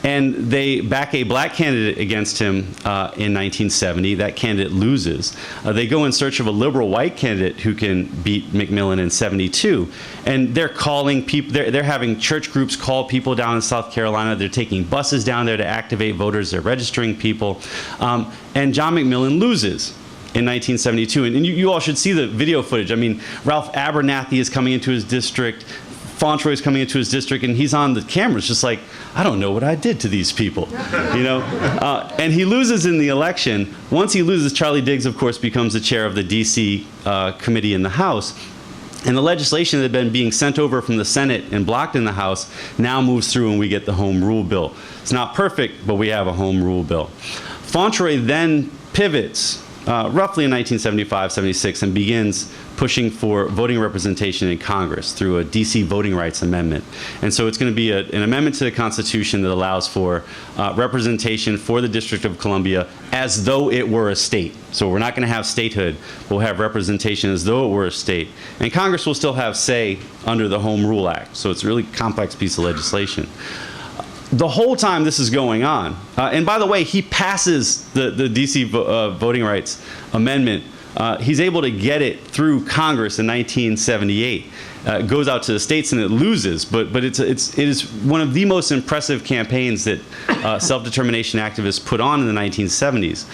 And they back a black candidate against him in 1970. That candidate loses. They go in search of a liberal white candidate who can beat McMillan in 72. And they're calling people, they're having church groups call people down in South Carolina. They're taking buses down there to activate voters. They're registering people. And John McMillan loses in 1972. And you all should see the video footage. I mean, Ralph Abernathy is coming into his district. Fauntroy is coming into his district, and he's on the cameras just like, I don't know what I did to these people, you know? And he loses in the election. Once he loses, Charlie Diggs, of course, becomes the chair of the D.C. committee in the House. And the legislation that had been being sent over from the Senate and blocked in the House now moves through, and we get the Home Rule Bill. It's not perfect, but we have a Home Rule Bill. Fauntroy then pivots roughly in 1975-76 and begins pushing for voting representation in Congress through a DC Voting Rights Amendment. And so it's going to be an amendment to the Constitution that allows for representation for the District of Columbia as though it were a state. So we're not going to have statehood. We'll have representation as though it were a state. And Congress will still have say under the Home Rule Act. So it's a really complex piece of legislation. The whole time this is going on, and by the way, he passes the DC Voting Rights Amendment. He's able to get it through Congress in 1978. It goes out to the states and it loses, but it is one of the most impressive campaigns that self-determination activists put on in the 1970s.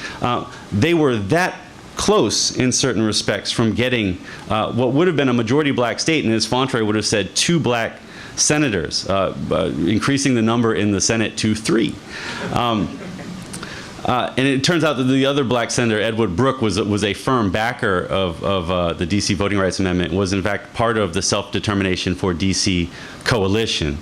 They were that close in certain respects from getting what would have been a majority black state, and as Fauntleroy would have said, 2 black senators, increasing the number in the Senate to 3. And it turns out that the other black senator, Edward Brooke, was a firm backer of the DC Voting Rights Amendment, was in fact part of the Self-Determination for DC coalition.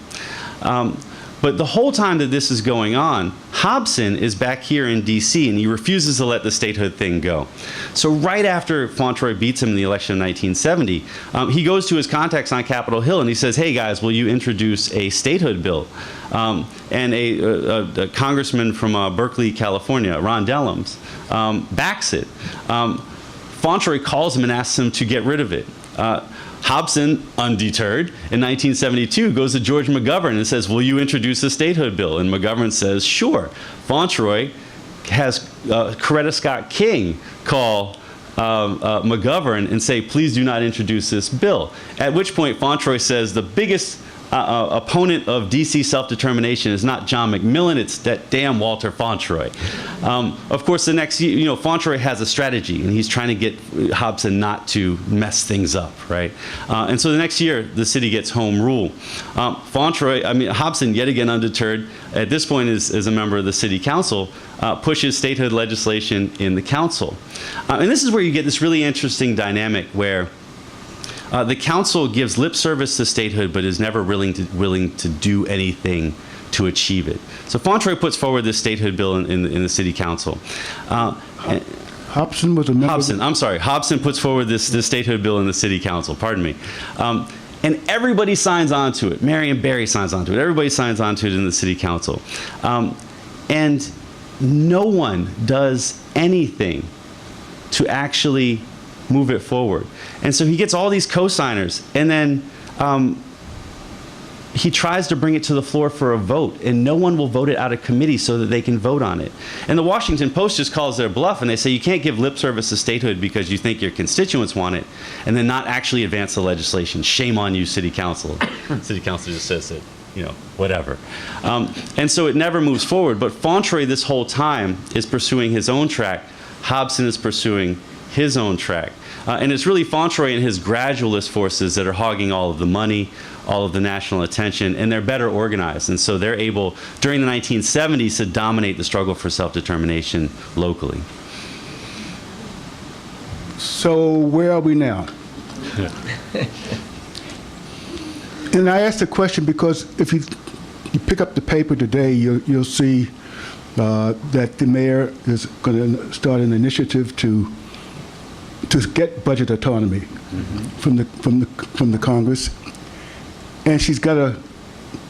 But the whole time that this is going on, Hobson is back here in DC and he refuses to let the statehood thing go. So right after Fauntleroy beats him in the election of 1970, he goes to his contacts on Capitol Hill and he says, hey guys, will you introduce a statehood bill? And a congressman from Berkeley, California, Ron Dellums, backs it. Fauntleroy calls him and asks him to get rid of it. Hobson, undeterred, in 1972 goes to George McGovern and says, will you introduce a statehood bill? And McGovern says, sure. Fauntleroy has Coretta Scott King call McGovern and say, please do not introduce this bill. At which point Fauntleroy says the biggest opponent of DC self-determination is not John McMillan, it's that damn Walter Fauntleroy. Of course, the next year, Fauntleroy has a strategy, and he's trying to get Hobson not to mess things up, right? And so the next year, the city gets home rule. Hobson, yet again undeterred, at this point is a member of the city council, pushes statehood legislation in the council. And this is where you get this really interesting dynamic where the council gives lip service to statehood, but is never willing to do anything to achieve it. So Fauntleroy puts forward this statehood bill in the city council. Hobson was a member. Hobson puts forward this statehood bill in the city council. Pardon me. And everybody signs on to it. Marion Barry signs on to it. Everybody signs on to it in the city council. And no one does anything to actually move it forward. And so he gets all these co-signers, and then he tries to bring it to the floor for a vote, and no one will vote it out of committee so that they can vote on it. And the Washington Post just calls their bluff, and they say you can't give lip service to statehood because you think your constituents want it, and then not actually advance the legislation. Shame on you, city council. City council just says it, whatever. And so it never moves forward, but Fauntleroy this whole time is pursuing his own track. Hobson is pursuing his own track. And it's really Fauntleroy and his gradualist forces that are hogging all of the money, all of the national attention, and they're better organized. And so they're able, during the 1970s, to dominate the struggle for self-determination locally. So where are we now? And I asked the question because if you pick up the paper today, you'll see that the mayor is going to start an initiative to get budget autonomy from the Congress, and she's got a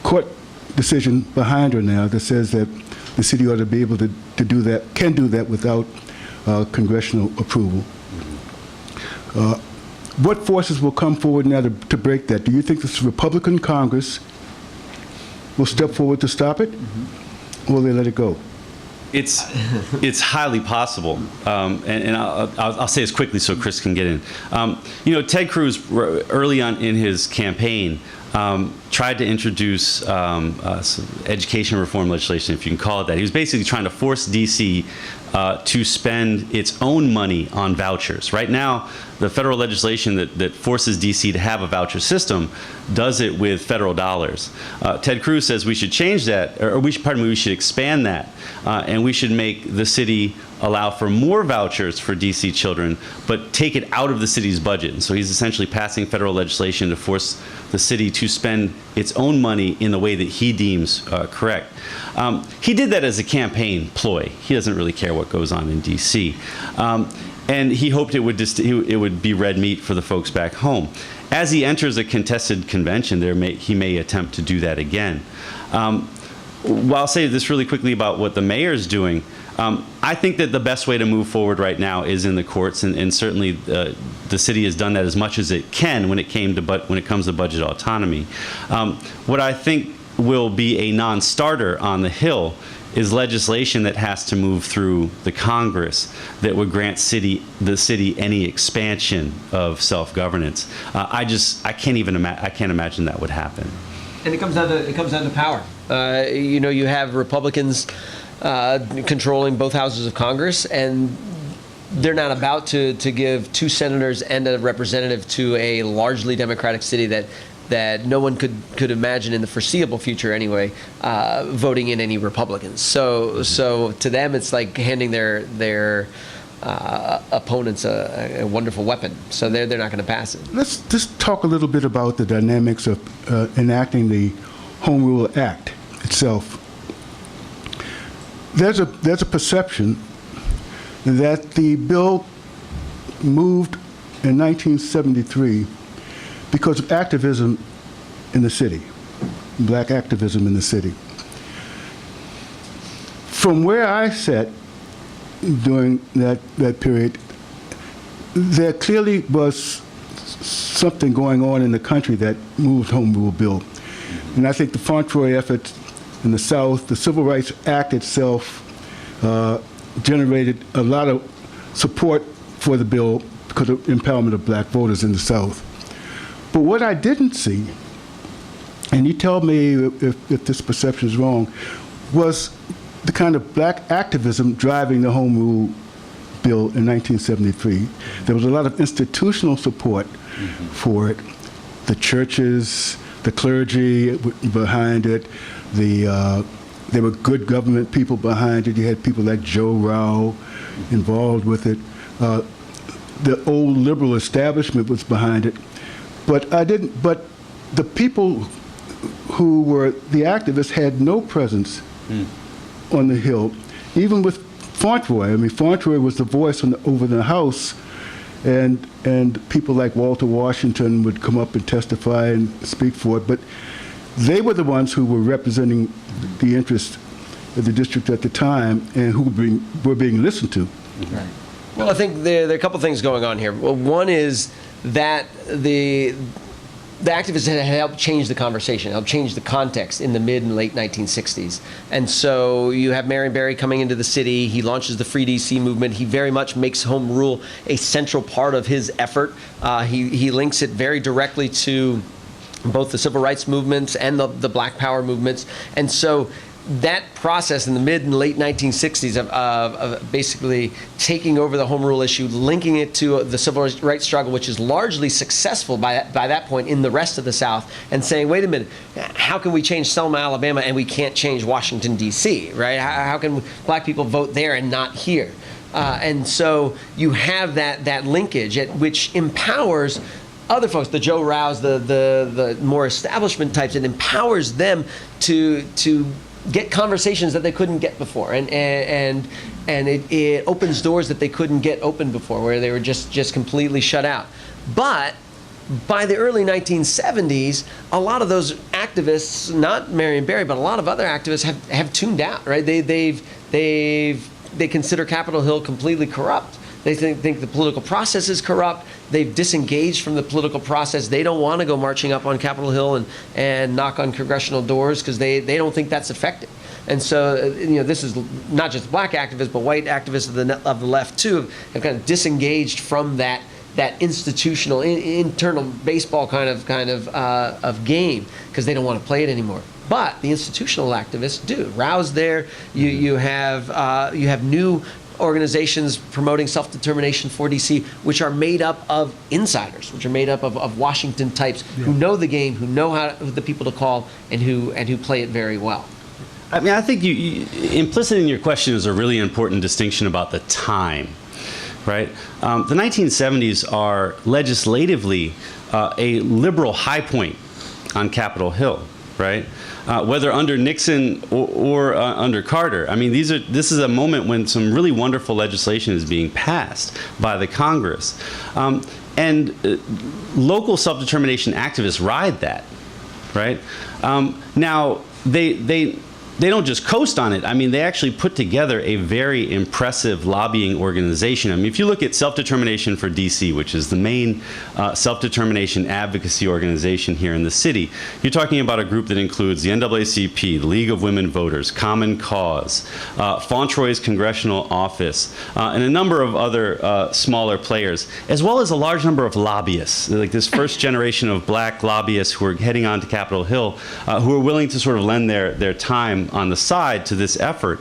court decision behind her now that says that the city ought to be able to do that, can do that without congressional approval. What forces will come forward now to break that? Do you think this Republican Congress will step forward to stop it, or will they let it go? It's highly possible, and I'll say this quickly so Chris can get in. Ted Cruz, early on in his campaign, tried to introduce education reform legislation, if you can call it that. He was basically trying to force D.C. To spend its own money on vouchers. Right now, the federal legislation that forces D.C. to have a voucher system does it with federal dollars. Ted Cruz says we should change that, or we should expand that, and we should make the city allow for more vouchers for D.C. children, but take it out of the city's budget. And so he's essentially passing federal legislation to force the city to spend its own money in the way that he deems correct. He did that as a campaign ploy. He doesn't really care what goes on in D.C. And he hoped it would be red meat for the folks back home. As he enters a contested convention, he may attempt to do that again. Well, I'll say this really quickly about what the mayor's doing. I think that the best way to move forward right now is in the courts, and certainly the city has done that as much as it can when it comes to budget autonomy. What I think will be a non-starter on the Hill is legislation that has to move through the Congress that would grant the city any expansion of self-governance. I can't imagine that would happen. And it comes down to power. You have Republicans controlling both houses of Congress, and they're not about to give 2 senators and a representative to a largely Democratic city that no one could imagine in the foreseeable future anyway, voting in any Republicans. So to them, it's like handing their opponents a wonderful weapon. So they're not going to pass it. Let's just talk a little bit about the dynamics of enacting the Home Rule Act itself. There's a perception that the bill moved in 1973 because of activism in the city, black activism in the city. From where I sat during that period, there clearly was something going on in the country that moved Home Rule Bill. And I think the Fauntroy effort in the South, the Civil Rights Act itself, generated a lot of support for the bill because of empowerment of black voters in the South. But what I didn't see, and you tell me if this perception is wrong, was the kind of black activism driving the Home Rule Bill in 1973. There was a lot of institutional support for it. The churches, the clergy behind it, there were good government people behind it. You had people like Joe Rao involved with it. The old liberal establishment was behind it. But the people who were the activists had no presence on the Hill, even with Fauntroy. I mean, Fauntroy was the voice over the House, and people like Walter Washington would come up and testify and speak for it. But they were the ones who were representing the interests of the district at the time and who were being listened to. Right. Well, I think there are a couple things going on here. Well, one is that the activists had helped change the conversation, helped change the context in the mid and late 1960s. And so you have Marion Barry coming into the city. He launches the Free D.C. movement. He very much makes home rule a central part of his effort. He links it very directly to both the civil rights movements and the Black Power movements. And so that process in the mid and late 1960s of basically taking over the home rule issue, linking it to the civil rights struggle, which is largely successful by that point in the rest of the South, and saying, wait a minute, how can we change Selma, Alabama, and we can't change Washington, D.C., right? How can black people vote there and not here? And so you have that linkage which empowers other folks, the Joe Rouse, the more establishment types. It empowers them to get conversations that they couldn't get before, and it opens doors that they couldn't get open before, where they were just completely shut out. But by the early 1970s, a lot of those activists, not Marion Barry, but a lot of other activists have tuned out. Right? They consider Capitol Hill completely corrupt. They think the political process is corrupt. They've disengaged from the political process. They don't want to go marching up on Capitol Hill and knock on congressional doors because they don't think that's effective. And so, this is not just black activists, but white activists of the left too have kind of disengaged from that institutional internal baseball kind of game because they don't want to play it anymore. But the institutional activists do. Rouse there. You have new organizations promoting self-determination for D.C., which are made up of insiders, which are made up of Washington types who know the game, who know who the people to call, and who play it very well. I mean, I think implicit in your question is a really important distinction about the time, right? The 1970s are legislatively a liberal high point on Capitol Hill, right? Whether under Nixon or under Carter. I mean, this is a moment when some really wonderful legislation is being passed by the Congress. And local self-determination activists ride that, right? Now, they don't just coast on it. I mean, they actually put together a very impressive lobbying organization. I mean, if you look at Self-Determination for DC, which is the main self-determination advocacy organization here in the city, you're talking about a group that includes the NAACP, the League of Women Voters, Common Cause, Fauntroy's Congressional Office, and a number of other smaller players, as well as a large number of lobbyists, like this first generation of black lobbyists who are heading on to Capitol Hill, who are willing to sort of lend their time on the side to this effort.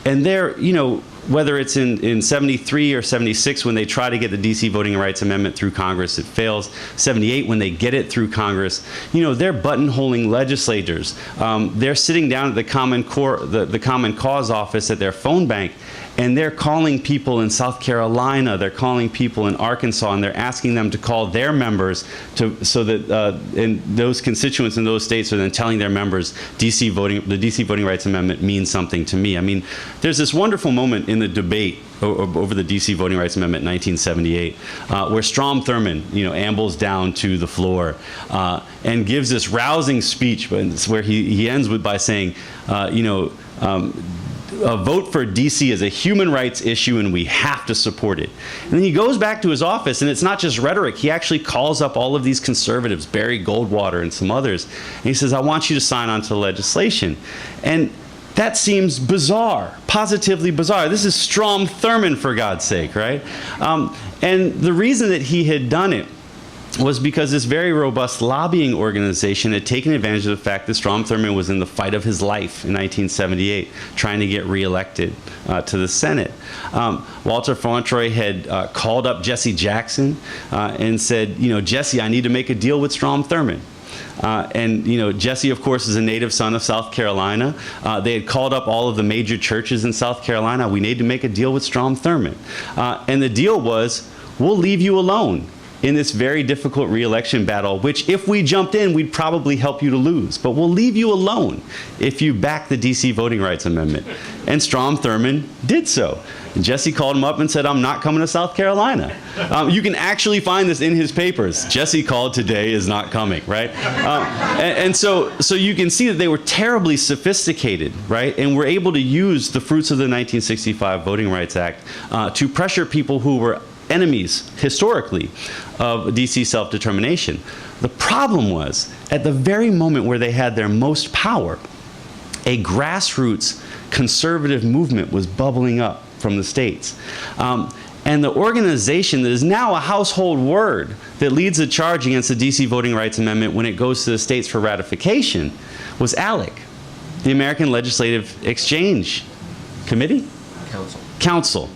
And they're, you know, whether it's in 73 or 76 when they try to get the DC Voting Rights Amendment through Congress, it fails. 78 when they get it through Congress, you know, they're buttonholing legislators. They're sitting down at the Common Cause office at their phone bank, and they're calling people in South Carolina, they're calling people in Arkansas, and they're asking them to call their members so that in those constituents in those states are then telling their members the DC Voting Rights Amendment means something to me. I mean, there's this wonderful moment in the debate over the DC Voting Rights Amendment in 1978, where Strom Thurmond, you know, ambles down to the floor and gives this rousing speech, where he ends by saying, a vote for DC is a human rights issue and we have to support it. And then he goes back to his office, and it's not just rhetoric. He actually calls up all of these conservatives, Barry Goldwater and some others, and he says, I want you to sign on to the legislation. And that seems bizarre, positively bizarre. This is Strom Thurmond, for God's sake, right? And the reason that he had done it was because this very robust lobbying organization had taken advantage of the fact that Strom Thurmond was in the fight of his life in 1978, trying to get reelected to the Senate. Walter Fauntroy had called up Jesse Jackson and said, you know, Jesse, I need to make a deal with Strom Thurmond. And, you know, Jesse, of course, is a native son of South Carolina. They had called up all of the major churches in South Carolina. We need to make a deal with Strom Thurmond. And the deal was, we'll leave you alone in this very difficult re-election battle, which if we jumped in, we'd probably help you to lose. But we'll leave you alone if you back the DC Voting Rights Amendment. And Strom Thurmond did so. And Jesse called him up and said, I'm not coming to South Carolina. You can actually find this in his papers. Jesse called, today is not coming, right? And so you can see that they were terribly sophisticated, right? And were able to use the fruits of the 1965 Voting Rights Act to pressure people who were enemies, historically, of DC self-determination. The problem was, at the very moment where they had their most power, a grassroots conservative movement was bubbling up from the states. And the organization that is now a household word that leads the charge against the DC Voting Rights Amendment when it goes to the states for ratification was ALEC, the American Legislative Exchange Committee? Council.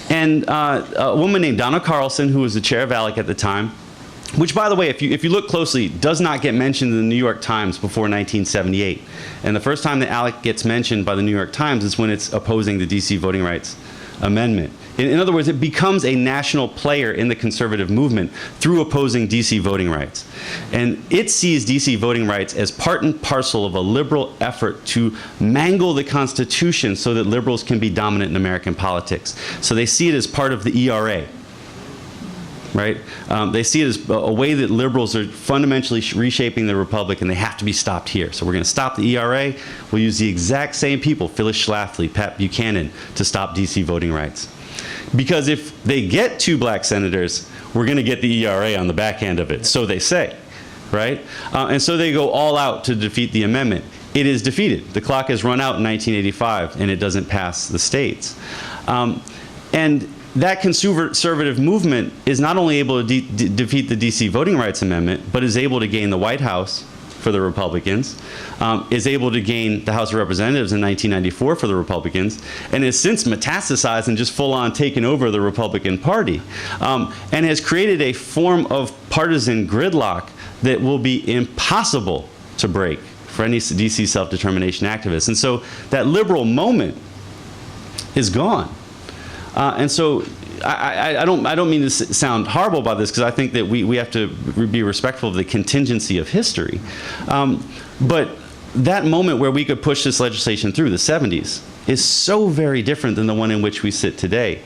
And a woman named Donna Carlson, who was the chair of ALEC at the time, which, by the way, if you look closely, does not get mentioned in the New York Times before 1978. And the first time that ALEC gets mentioned by the New York Times is when it's opposing the DC Voting Rights Amendment. In other words, it becomes a national player in the conservative movement through opposing DC voting rights. And it sees DC voting rights as part and parcel of a liberal effort to mangle the Constitution so that liberals can be dominant in American politics. So they see it as part of the ERA. Right? They see it as a way that liberals are fundamentally reshaping the republic, and they have to be stopped here. So we're going to stop the ERA. We'll use the exact same people, Phyllis Schlafly, Pat Buchanan, to stop DC voting rights. Because if they get 2 black senators, we're going to get the ERA on the back end of it. So they say. Right? And so they go all out to defeat the amendment. It is defeated. The clock has run out in 1985, and it doesn't pass the states. And that conservative movement is not only able to defeat the DC Voting Rights Amendment, but is able to gain the White House for the Republicans, is able to gain the House of Representatives in 1994 for the Republicans, and has since metastasized and just full-on taken over the Republican Party, and has created a form of partisan gridlock that will be impossible to break for any DC self-determination activists. And so that liberal moment is gone. And so I don't mean to sound horrible about this, because I think that we have to be respectful of the contingency of history. But that moment where we could push this legislation through, the 70s, is so very different than the one in which we sit today.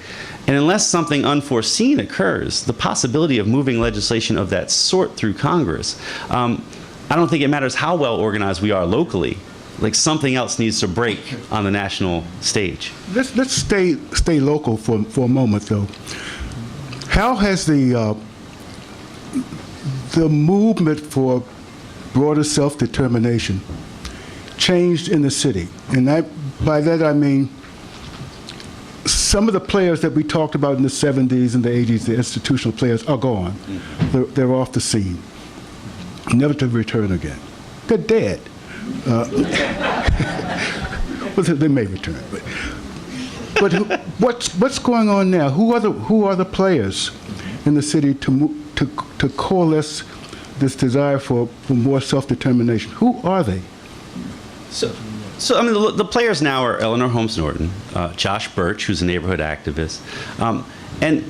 And unless something unforeseen occurs, the possibility of moving legislation of that sort through Congress, I don't think it matters how well organized we are locally. Like, something else needs to break on the national stage. Let's stay local for a moment, though. How has the movement for broader self-determination changed in the city? And by that I mean some of the players that we talked about in the 70s and the 80s, the institutional players, are gone. They're off the scene, never to return again. They're dead. Well, they may return, but what's going on now? Who are the players in the city to coalesce this desire for more self-determination? Who are they? So I mean, the players now are Eleanor Holmes Norton, Josh Birch, who's a neighborhood activist. And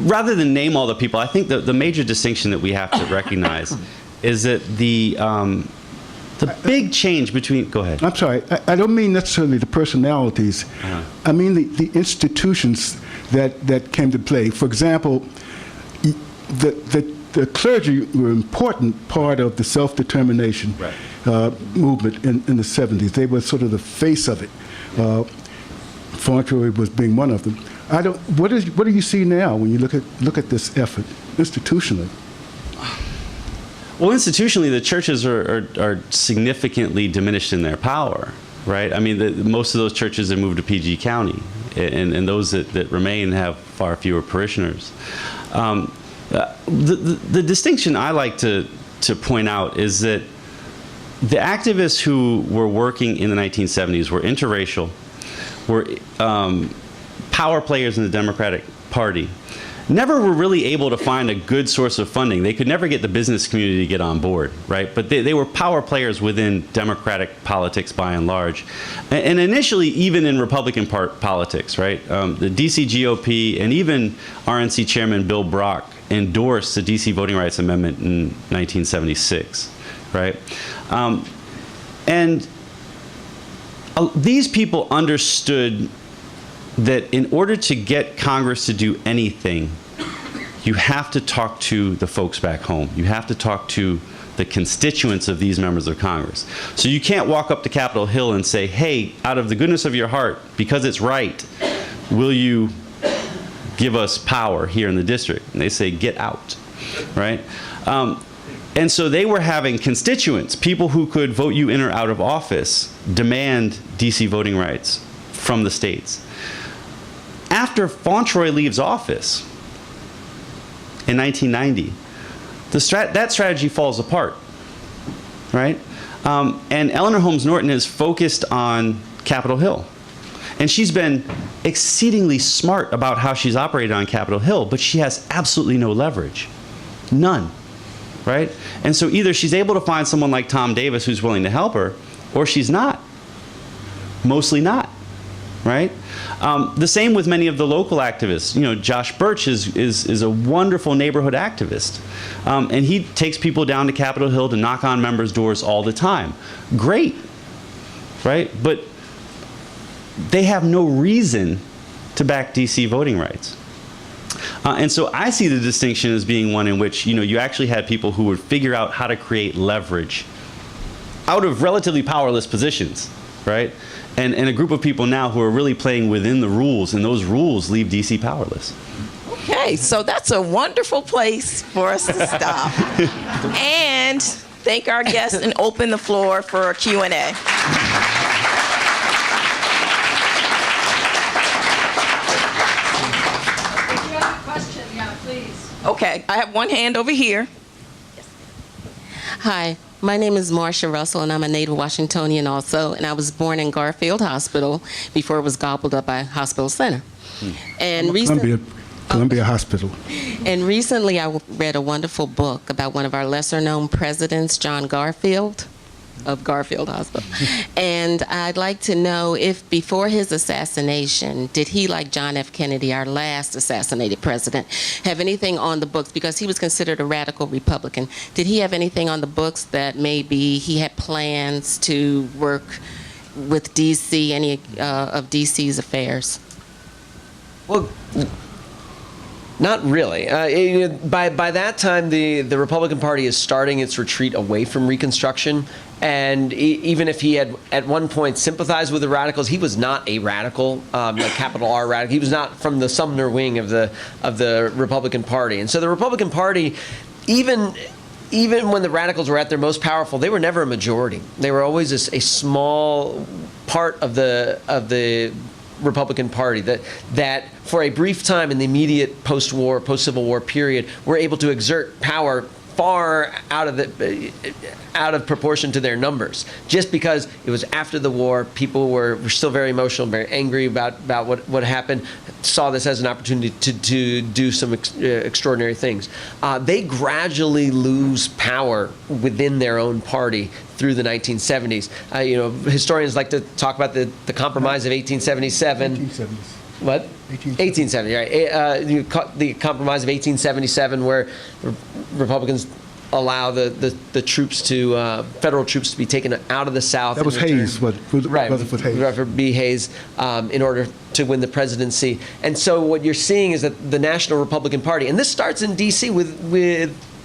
rather than name all the people, I think the major distinction that we have to recognize is that the big change between, go ahead. I'm sorry, I don't mean necessarily the personalities. I mean the institutions that came to play. For example, the clergy were an important part of the self-determination movement in the 70s. They were sort of the face of it. Fauntleroy was being one of them. What do you see now when you look at this effort institutionally? Well, institutionally, the churches are significantly diminished in their power, right? I mean, most of those churches have moved to PG County, and those that remain have far fewer parishioners. The distinction I like to point out is that the activists who were working in the 1970s were interracial, were power players in the Democratic Party, never were really able to find a good source of funding. They could never get the business community to get on board, right? But they were power players within Democratic politics by and large. And initially, even in Republican politics, right? The DC GOP and even RNC Chairman Bill Brock endorsed the DC Voting Rights Amendment in 1976, right? And these people understood that in order to get Congress to do anything, you have to talk to the folks back home. You have to talk to the constituents of these members of Congress. So you can't walk up to Capitol Hill and say, hey, out of the goodness of your heart, because it's right, will you give us power here in the district? And they say, get out, right? And so they were having constituents, people who could vote you in or out of office, demand DC voting rights from the states. After Fauntleroy leaves office in 1990, that strategy falls apart, right? And Eleanor Holmes Norton is focused on Capitol Hill. And she's been exceedingly smart about how she's operated on Capitol Hill, but she has absolutely no leverage. None, right? And so either she's able to find someone like Tom Davis who's willing to help her, or she's not. Mostly not, right? The same with many of the local activists. You know, Josh Birch is a wonderful neighborhood activist. And he takes people down to Capitol Hill to knock on members' doors all the time. Great, right? But they have no reason to back DC voting rights. And so I see the distinction as being one in which, you know, you actually had people who would figure out how to create leverage out of relatively powerless positions, right? And a group of people now who are really playing within the rules, and those rules leave DC powerless. Okay, so that's a wonderful place for us to stop. And thank our guests and open the floor for a Q&A. Okay, I have one hand over here. Hi, my name is Marcia Russell, and I'm a native Washingtonian also, and I was born in Garfield Hospital before it was gobbled up by Hospital Center. And Columbia Hospital. And recently I read a wonderful book about one of our lesser-known presidents, John Garfield. of Garfield Hospital. And I'd like to know if before his assassination, did he, like John F. Kennedy, our last assassinated president, have anything on the books, because he was considered a radical Republican, did he have anything on the books that maybe he had plans to work with D.C., any of D.C.'s affairs? Well, not really. By that time, the Republican Party is starting its retreat away from Reconstruction. And even if he had at one point sympathized with the radicals, he was not a radical, like capital R radical. He was not from the Sumner wing of the Republican Party. And so the Republican Party, even when the radicals were at their most powerful, they were never a majority. They were always a small part of the Republican Party that for a brief time in the immediate post-war, post-Civil War period, were able to exert power far out of proportion to their numbers, just because it was after the war. People were still very emotional, very angry about what happened, saw this as an opportunity to do some extraordinary things. They gradually lose power within their own party through the 1970s. Historians like to talk about the Compromise of 1877. 1870s. What? 1870, right. The Compromise of 1877, where Republicans allow the troops federal troops to be taken out of the South. That was Hayes, right, Rutherford Hayes. Rutherford B. Hayes, in order to win the presidency. And so what you're seeing is that the National Republican Party, and this starts in D.C. with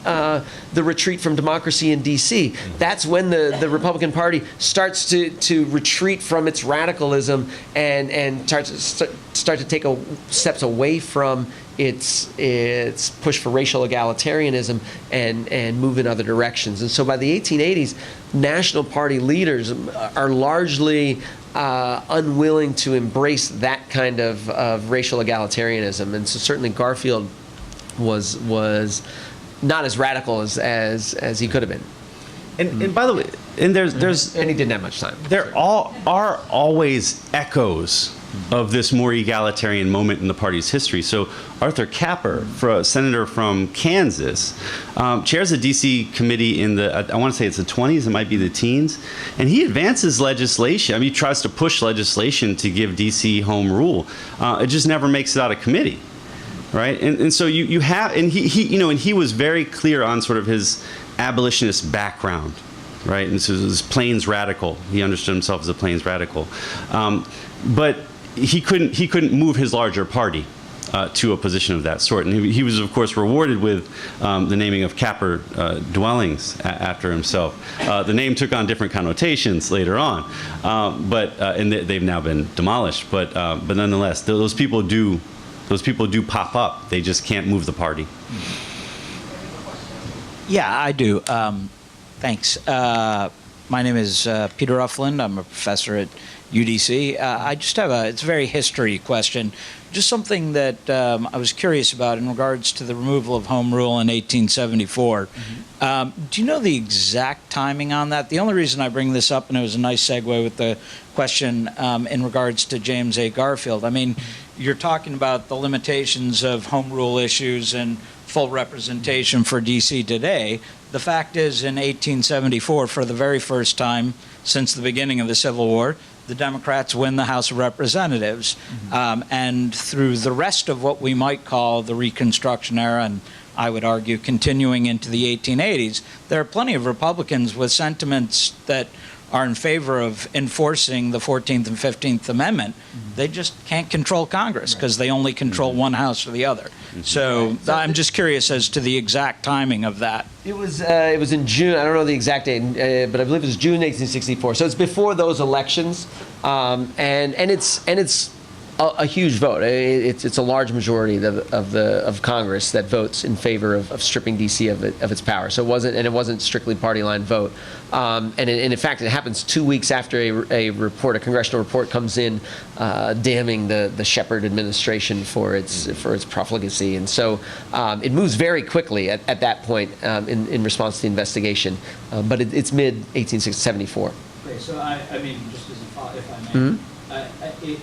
the retreat from democracy in D.C. That's when the Republican Party starts to retreat from its radicalism and start to take steps away from its push for racial egalitarianism and move in other directions. And so by the 1880s, National Party leaders are largely unwilling to embrace that kind of racial egalitarianism. And so certainly Garfield was not as radical as he could have been. And by the way, and there's and he didn't have much time. There are always echoes of this more egalitarian moment in the party's history. So Arthur Capper, senator from Kansas, chairs a D.C. committee in I want to say it's the 20s, it might be the teens, and he advances legislation. I mean, he tries to push legislation to give D.C. home rule. It just never makes it out of committee. Right, and so you have, and he was very clear on sort of his abolitionist background, right, and so this Plains radical. He understood himself as a Plains radical, but he couldn't move his larger party to a position of that sort, and he was of course rewarded with the naming of Capper dwellings after himself. The name took on different connotations later on, and they've now been demolished. But nonetheless, those people do pop up. They just can't move the party. Yeah, I do. Thanks. My name is Peter Uffland. I'm a professor at UDC. I just have it's a very history question, just something that I was curious about in regards to the removal of home rule in 1874. Do you know the exact timing on that? The only reason I bring this up, and it was a nice segue with the question in regards to James A. Garfield. I mean, you're talking about the limitations of home rule issues and full representation for D.C. today. The fact is, in 1874, for the very first time since the beginning of the Civil War, the Democrats win the House of Representatives. And through the rest of what we might call the Reconstruction era, and I would argue continuing into the 1880s, there are plenty of Republicans with sentiments that are in favor of enforcing the 14th and 15th Amendment. They just can't control Congress because they only control one house or the other. So I'm just curious as to the exact timing of that. It was in June. I don't know the exact date, but I believe it was June 1864. So it's before those elections, and it's a huge vote. It's a large majority of Congress that votes in favor of stripping D.C. of its power. So it wasn't strictly party line vote. And in fact, it happens 2 weeks after a congressional report comes in damning the Shepard administration for its profligacy. And so it moves very quickly at that point in response to the investigation. But it's mid 1874. Okay, so I mean, just as a thought, if I may.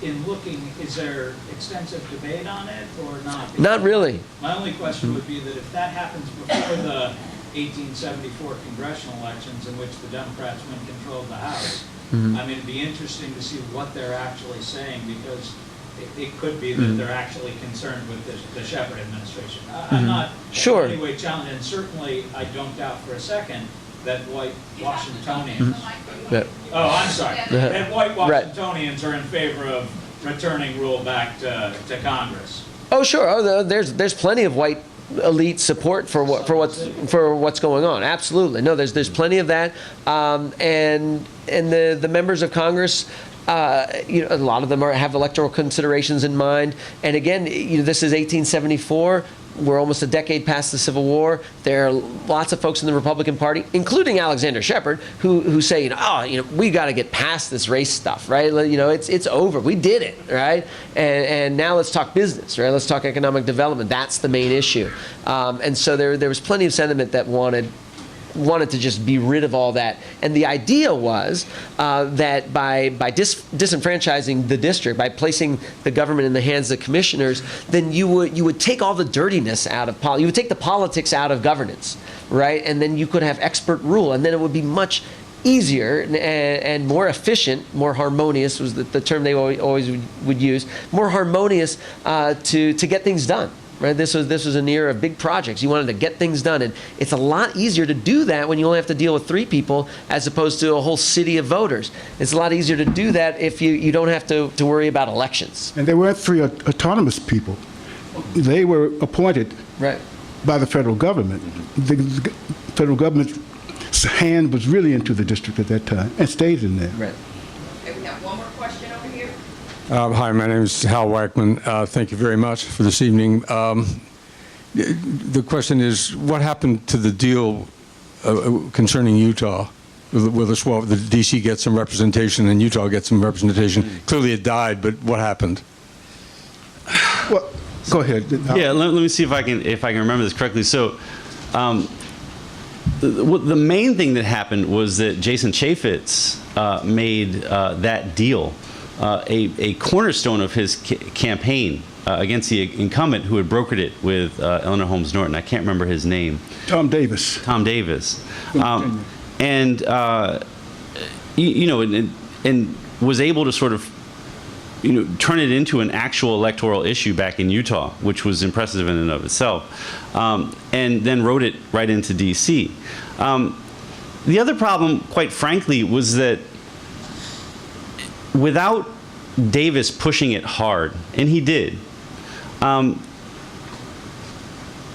In looking, is there extensive debate on it or not? Because not really. My only question would be that if that happens before the 1874 congressional elections in which the Democrats win control of the House. Mm-hmm. I mean, it'd be interesting to see what they're actually saying, because it could be that they're actually concerned with the Shepard administration. I'm not Sure. in any way challenging, and certainly I don't doubt for a second that white Washingtonians, Yeah. oh, I'm sorry, that white Right. Washingtonians are in favor of returning rule back to Congress. Oh, sure. Oh, there's plenty of white elite support for what's going on. Absolutely. No, there's plenty of that, and the members of Congress. A lot of them have electoral considerations in mind. And again, this is 1874. We're almost a decade past the Civil War. There are lots of folks in the Republican Party, including Alexander Shepard, who say, we got to get past this race stuff, right? It's over. We did it, right? And now let's talk business, right? Let's talk economic development. That's the main issue. And so there was plenty of sentiment that wanted to just be rid of all that. And the idea was that by disenfranchising the district, by placing the government in the hands of commissioners, then you would take all the dirtiness out of politics. You would take the politics out of governance, right? And then you could have expert rule, and then it would be much easier and more efficient, more harmonious was the term they always would use, more harmonious to get things done. Right? This was an era of big projects. You wanted to get things done, and it's a lot easier to do that when you only have to deal with 3 people as opposed to a whole city of voters. It's a lot easier to do that if you don't have to worry about elections. And there weren't 3 autonomous people. They were appointed by the federal government. The federal government's hand was really into the district at that time and stayed in there. Right. Okay, we have one more question over here. Hi, my name is Hal Wackman. Thank you very much for this evening. The question is, what happened to the deal concerning Utah? Will the D.C. get some representation and Utah get some representation? Clearly it died, but what happened? Well, go ahead. Yeah, let me see if I can remember this correctly. So, the main thing that happened was that Jason Chaffetz made that deal a cornerstone of his campaign against the incumbent who had brokered it with Eleanor Holmes Norton. I can't remember his name. Tom Davis. And was able to sort of turn it into an actual electoral issue back in Utah, which was impressive in and of itself, and then wrote it right into D.C. The other problem, quite frankly, was that without Davis pushing it hard, and he did,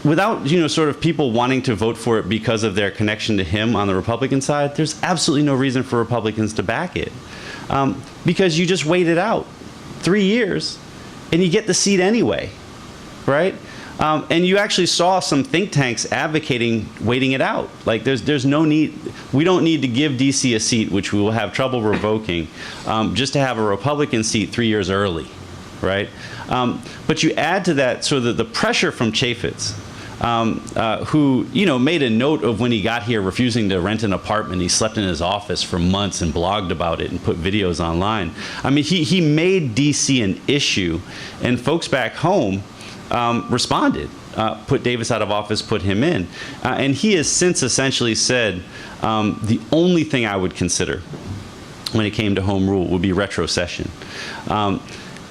without sort of people wanting to vote for it because of their connection to him on the Republican side, there's absolutely no reason for Republicans to back it, because you just wait it out 3 years and you get the seat anyway, right? And you actually saw some think tanks advocating waiting it out. Like there's no need, we don't need to give DC a seat, which we will have trouble revoking, just to have a Republican seat 3 years early, right? But you add to that sort of the pressure from Chaffetz, who made a note of when he got here refusing to rent an apartment. He slept in his office for months and blogged about it and put videos online. I mean, he made DC an issue, and folks back home responded, put Davis out of office, put him in. And he has since essentially said, the only thing I would consider when it came to home rule would be retrocession.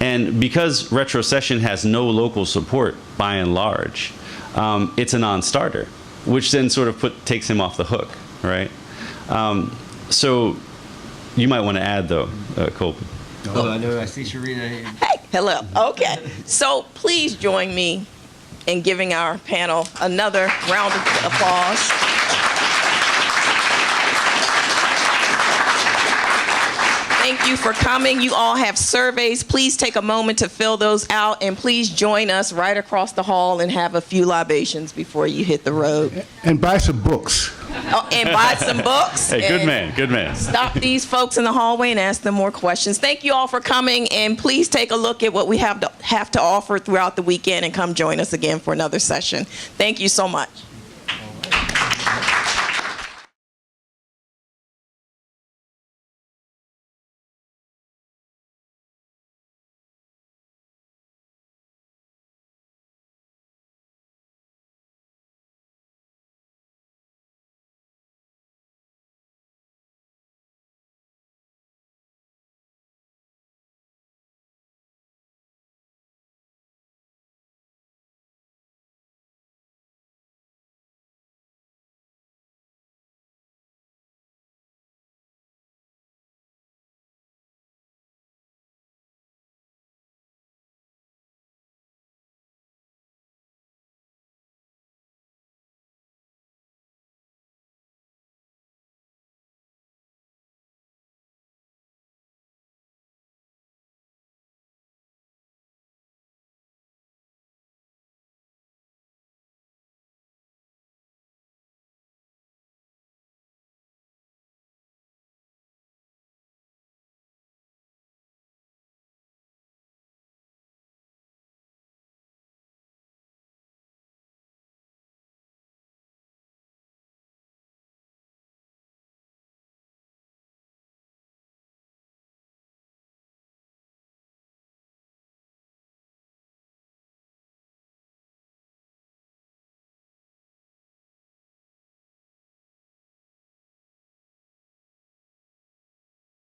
And because retrocession has no local support by and large, it's a non-starter, which then sort of takes him off the hook, right? So you might want to add, though, Colby. Oh, I know. I see Sharita. Hey, hello. Okay. So please join me in giving our panel another round of applause. Thank you for coming. You all have surveys. Please take a moment to fill those out, and please join us right across the hall and have a few libations before you hit the road. And buy some books. Oh, and buy some books. Hey, good man, good man. Stop these folks in the hallway and ask them more questions. Thank you all for coming, and please take a look at what we have to offer throughout the weekend and come join us again for another session. Thank you so much.